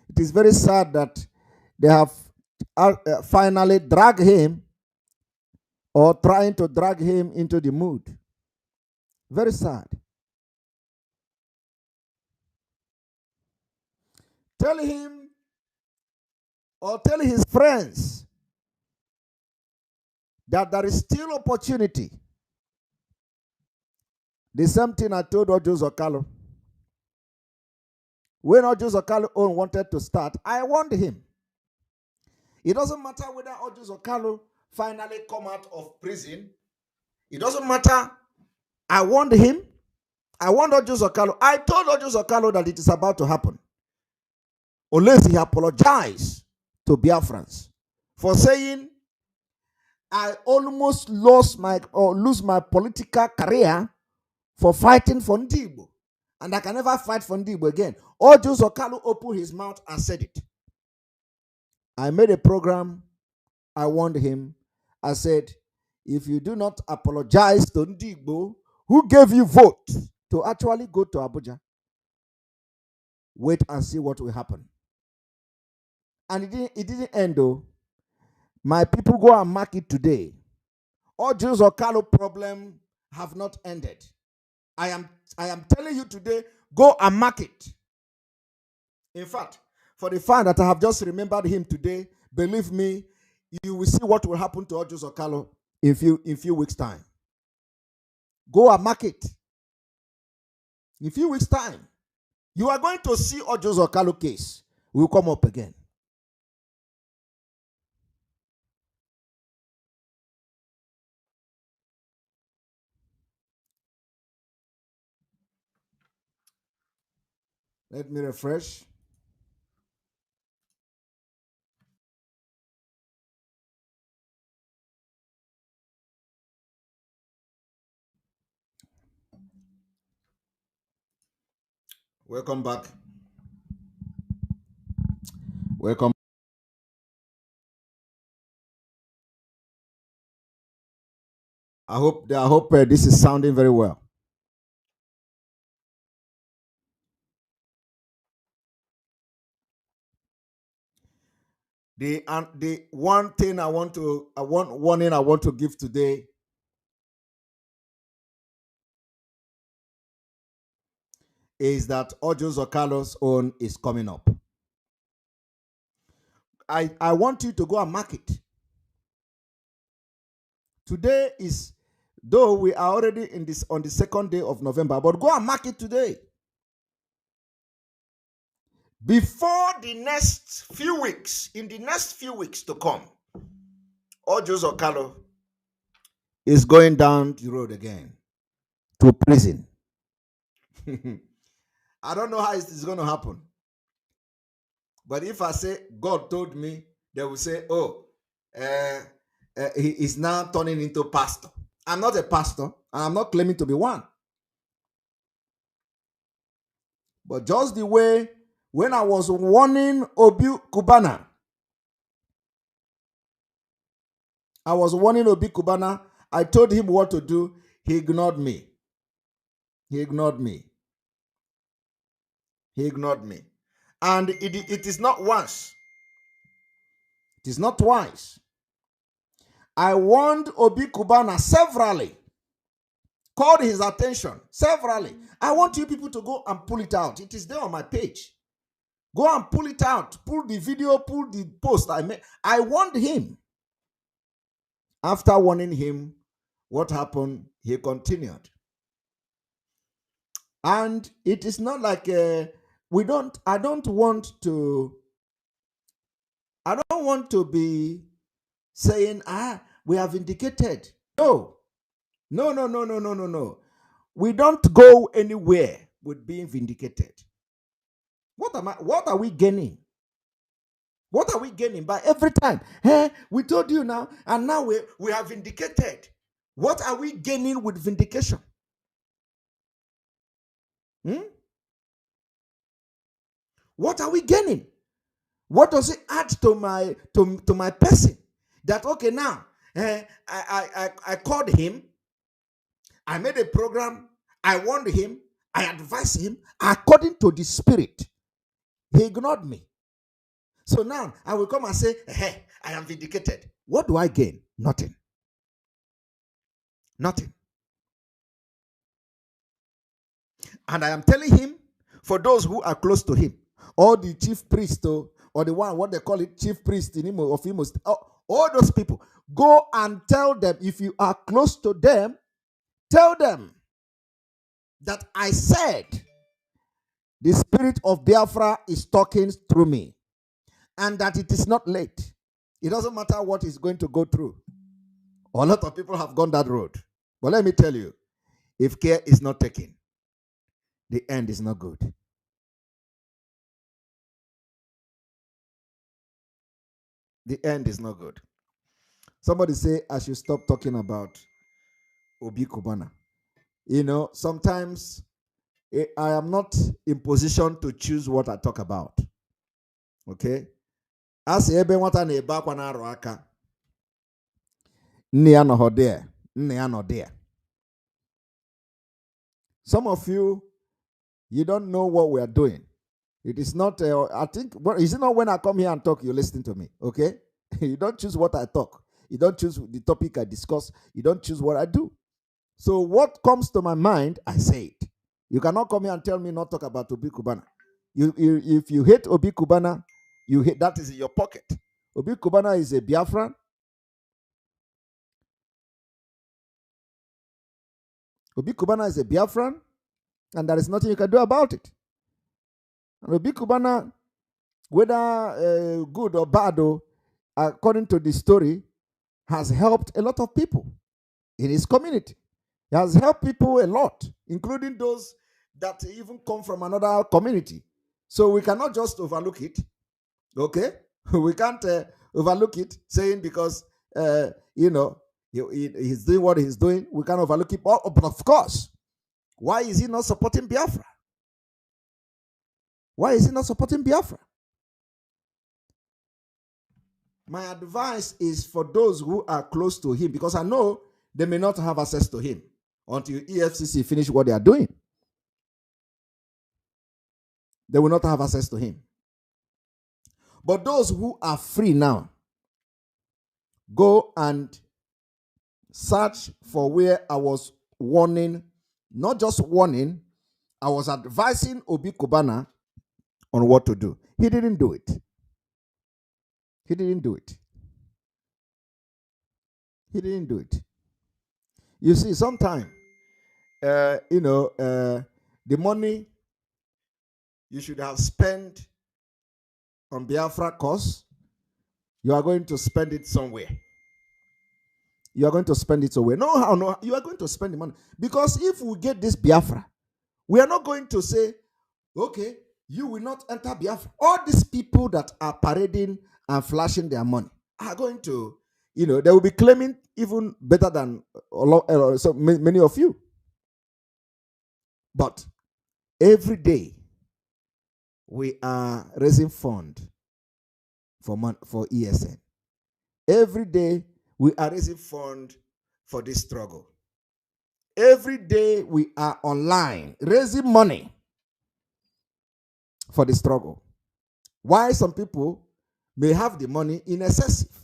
[SPEAKER 4] It is very sad that they have finally dragged him or trying to drag him into the mood. Very sad. Tell him or tell his friends, that there is still opportunity. The same thing I told Ojo Zokalo. When Ojo Zokalo wanted to start, I warned him. It doesn't matter whether Ojo Zokalo finally come out of prison. It doesn't matter. I warned him. I warned Ojo Zokalo. I told Ojo Zokalo that it is about to happen. Unless he apologized to Biafrans for saying, I almost lose my political career for fighting for Ndibo. And I can never fight for Ndibo again. Ojo Zokalo opened his mouth and said it. I made a program. I warned him. I said, if you do not apologize to Ndibo, who gave you vote to actually go to Abuja, wait and see what will happen. And it didn't end though. My people go and mark it today. Ojo Zokalo problem have not ended. I am telling you today, go and mark it. In fact, for the fact that I have just remembered him today, believe me, you will see what will happen to Ojo Zokalo in few weeks' time. Go and mark it. In few weeks' time, you are going to see Ojo Zokalo case will come up again. Let me refresh. Welcome back. Welcome. I hope this is sounding very well. The one thing warning I want to give today is that Ojo Zokalo's own is coming up. I want you to go and mark it. Today is, though we are already on the 2nd day of November, but go and mark it today. Before the next few weeks, in the next few weeks to come, Ojo Zokalo is going down the road again to prison. I don't know how it's going to happen. But if I say God told me, they will say, oh, he is now turning into pastor. I'm not a pastor, and I'm not claiming to be one. But just the way when I was warning Obi Kubana, I told him what to do. He ignored me. And it is not once. It is not twice. I warned Obi Kubana severally. Called his attention severally. I want you people to go and pull it out. It is there on my page. Go and pull it out. Pull the video, pull the post I made. I warned him. After warning him, what happened? He continued. And it is not like I don't want to be saying, we have vindicated. No. We don't go anywhere with being vindicated. What are we gaining? What are we gaining by every time? Hey, we told you now, and now we have vindicated. What are we gaining with vindication? What are we gaining? What does it add to my person? That okay now, I called him, I made a program, I warned him, I advised him according to the spirit. He ignored me. So now I will come and say, hey, I am vindicated. What do I gain? Nothing. Nothing. And I am telling him, for those who are close to him, or the chief priest, or the one, what they call it, chief priest in Imo, of Imo, All those people, go and tell them, if you are close to them, tell them that I said the spirit of Biafra is talking through me and that it is not late. It doesn't matter what is going to go through. A lot of people have gone that road. But let me tell you, if care is not taken, the end is not good. The end is not good. Somebody say I should stop talking about Obi Kubana. You know, sometimes I am not in position to choose what I talk about. Okay? As ebe nwata na ebe akwa na arụ aka, nne ya nọ there, nne ya nọ there. Some of you, you don't know what we are doing. It is not, I think, is it not when I come here and talk, you listen to me, okay? You don't choose what I talk. You don't choose the topic I discuss. You don't choose what I do. So what comes to my mind, I say it. You cannot come here and tell me not talk about Obi Kubana. If you hate Obi Kubana, you hate, that is in your pocket. Obi Kubana is a Biafran. Obi Kubana is a Biafran, and there is nothing you can do about it. And Obi Kubana, whether good or bad, according to the story, has helped a lot of people in his community. He has helped people a lot, including those that even come from another community. So we cannot just overlook it. Okay? We can't overlook it, saying because, you know, he's doing what he's doing, we can't overlook it. But of course, why is he not supporting Biafra? Why is he not supporting Biafra? My advice is for those who are close to him, because I know they may not have access to him until EFCC finish what they are doing. They will not have access to him. But those who are free now, go and search for where I was warning, not just warning, I was advising Obi Kubana on what to do. He didn't do it. He didn't do it. He didn't do it. You see, sometimes, you know, the money you should have spent on Biafra cause, you are going to spend it somewhere. You are going to spend it somewhere. No, you are going to spend the money. Because if we get this Biafra, we are not going to say, okay, you will not enter Biafra. All these people that are parading and flashing their money are going to, you know, they will be claiming even better than so many of you. But every day, we are raising fund for ESN. Every day, we are raising fund for this struggle. Every day, we are online raising money for the struggle. Why some people may have the money in excessive.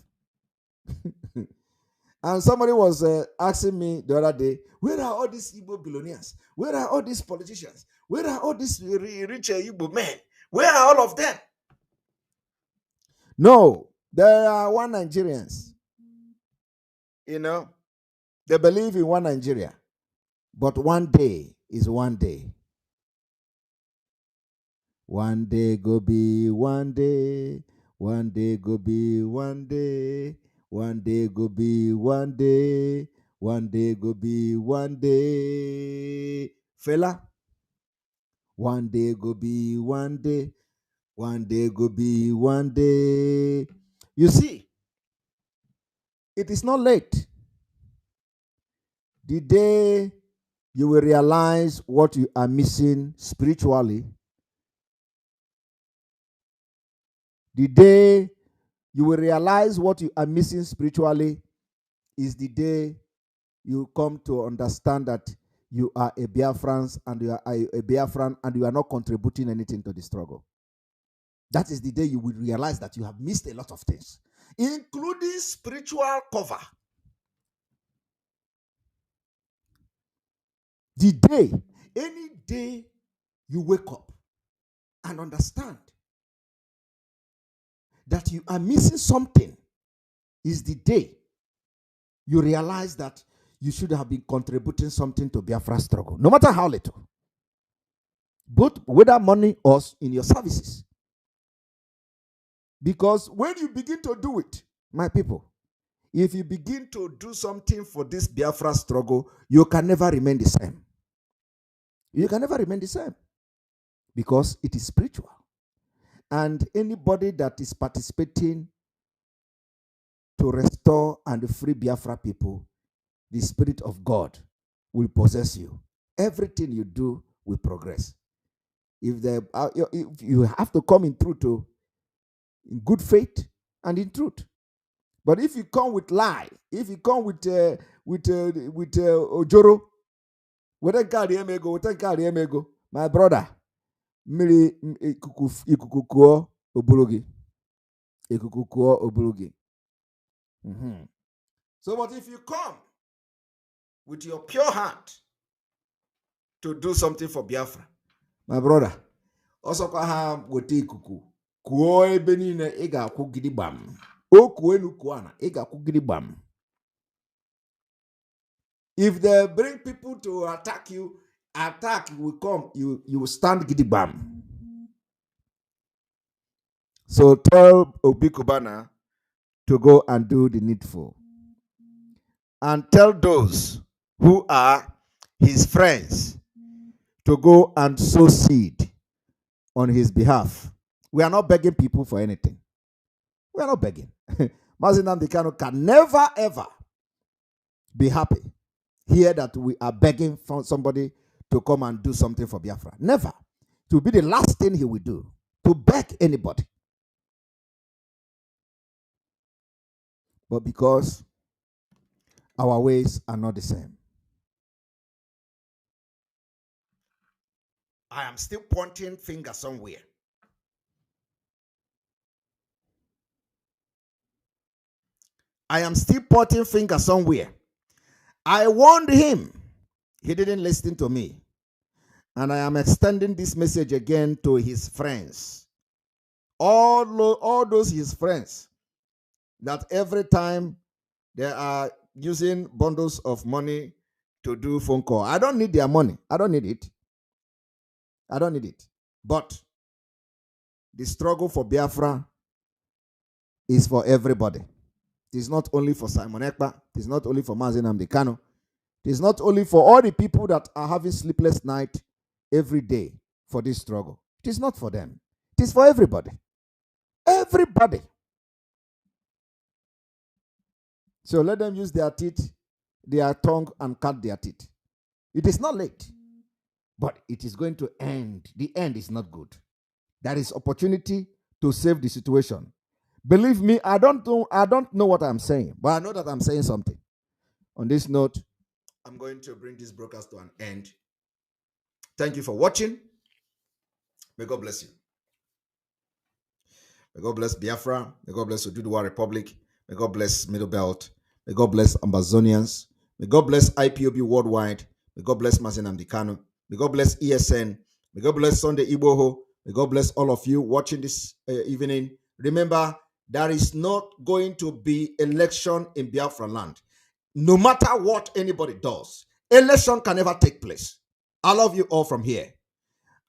[SPEAKER 4] And somebody was asking me the other day, where are all these Igbo billionaires? Where are all these politicians? Where are all these rich Igbo men? Where are all of them? No, there are one Nigerians. You know, they believe in one Nigeria. But one day is one day. One day go be one day. One day go be one day. One day go be one day. One day go be one day. Fella. One day go be one day. One day go be one day. You see, it is not late. The day you will realize what you are missing spiritually, the day you will realize what you are missing spiritually is the day you come to understand that you are a Biafran and you are a Biafran and you are not contributing anything to the struggle. That is the day you will realize that you have missed a lot of things, including spiritual cover. The day, any day you wake up and understand that you are missing something is the day you realize that you should have been contributing something to Biafra struggle, no matter how little, both whether money or in your services. Because when you begin to do it, my people, if you begin to do something for this Biafra struggle, you can never remain the same. You can never remain the same because it is spiritual. And anybody that is participating to restore and free Biafra people, the Spirit of God will possess you. Everything you do will progress. If you have to come in truth, in good faith and in truth. But if you come with lie, if you come with ojoro, my brother, ikukukuo obulugi. So, but if you come with your pure heart to do something for Biafra, my brother, also have wote ikuku kuo ebe niile ị ga-akwụ gidigbam. O kuo enu kuo ana ị ga-akwụ gidigbam. If they bring people to attack you, attack will come, you will stand gidigbam. So tell Obi Kubana to go and do the needful. And tell those who are his friends to go and sow seed on his behalf. We are not begging people for anything. We are not begging. Mazinam Dikano can never ever be happy here that we are begging for somebody to come and do something for Biafra. Never. It will be the last thing he will do, to beg anybody. But because our ways are not the same, I am still pointing finger somewhere. I am still pointing finger somewhere. I warned him. He didn't listen to me. And I am extending this message again to his friends. All those his friends that every time they are using bundles of money to do phone call. I don't need their money. I don't need it. I don't need it. But the struggle for Biafra is for everybody. It is not only for Simon Ekpa. It is not only for Mazi Nnamdi Kanu. It is not only for all the people that are having sleepless night every day for this struggle. It is not for them. It is for everybody. Everybody. So let them use their teeth, their tongue, and cut their teeth. It is not late, but it is going to end. The end is not good. There is opportunity to save the situation. Believe me, I don't know what I'm saying, but I know that I'm saying something. On this note, I'm going to bring this broadcast to an end. Thank you for watching. May God bless you. May God bless Biafra. May God bless Oduduwa Republic. May God bless Middle Belt. May God bless Ambazonians. May God bless IPOB worldwide. May God bless Mazi Nnamdi Kanu. May God bless ESN. May God bless Sunday Igboho. May God bless all of you watching this evening. Remember, there is not going to be election in Biafra land. No matter what anybody does, election can never take place. I love you all from here.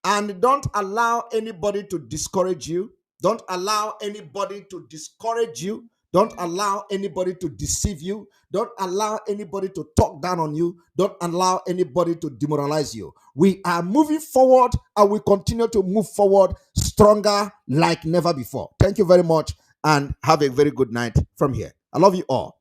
[SPEAKER 4] And don't allow anybody to discourage you. Don't allow anybody to discourage you. Don't allow anybody to deceive you. Don't allow anybody to talk down on you. Don't allow anybody to demoralize you. We are moving forward and we continue to move forward stronger like never before. Thank you very much and have a very good night from here. I love you all.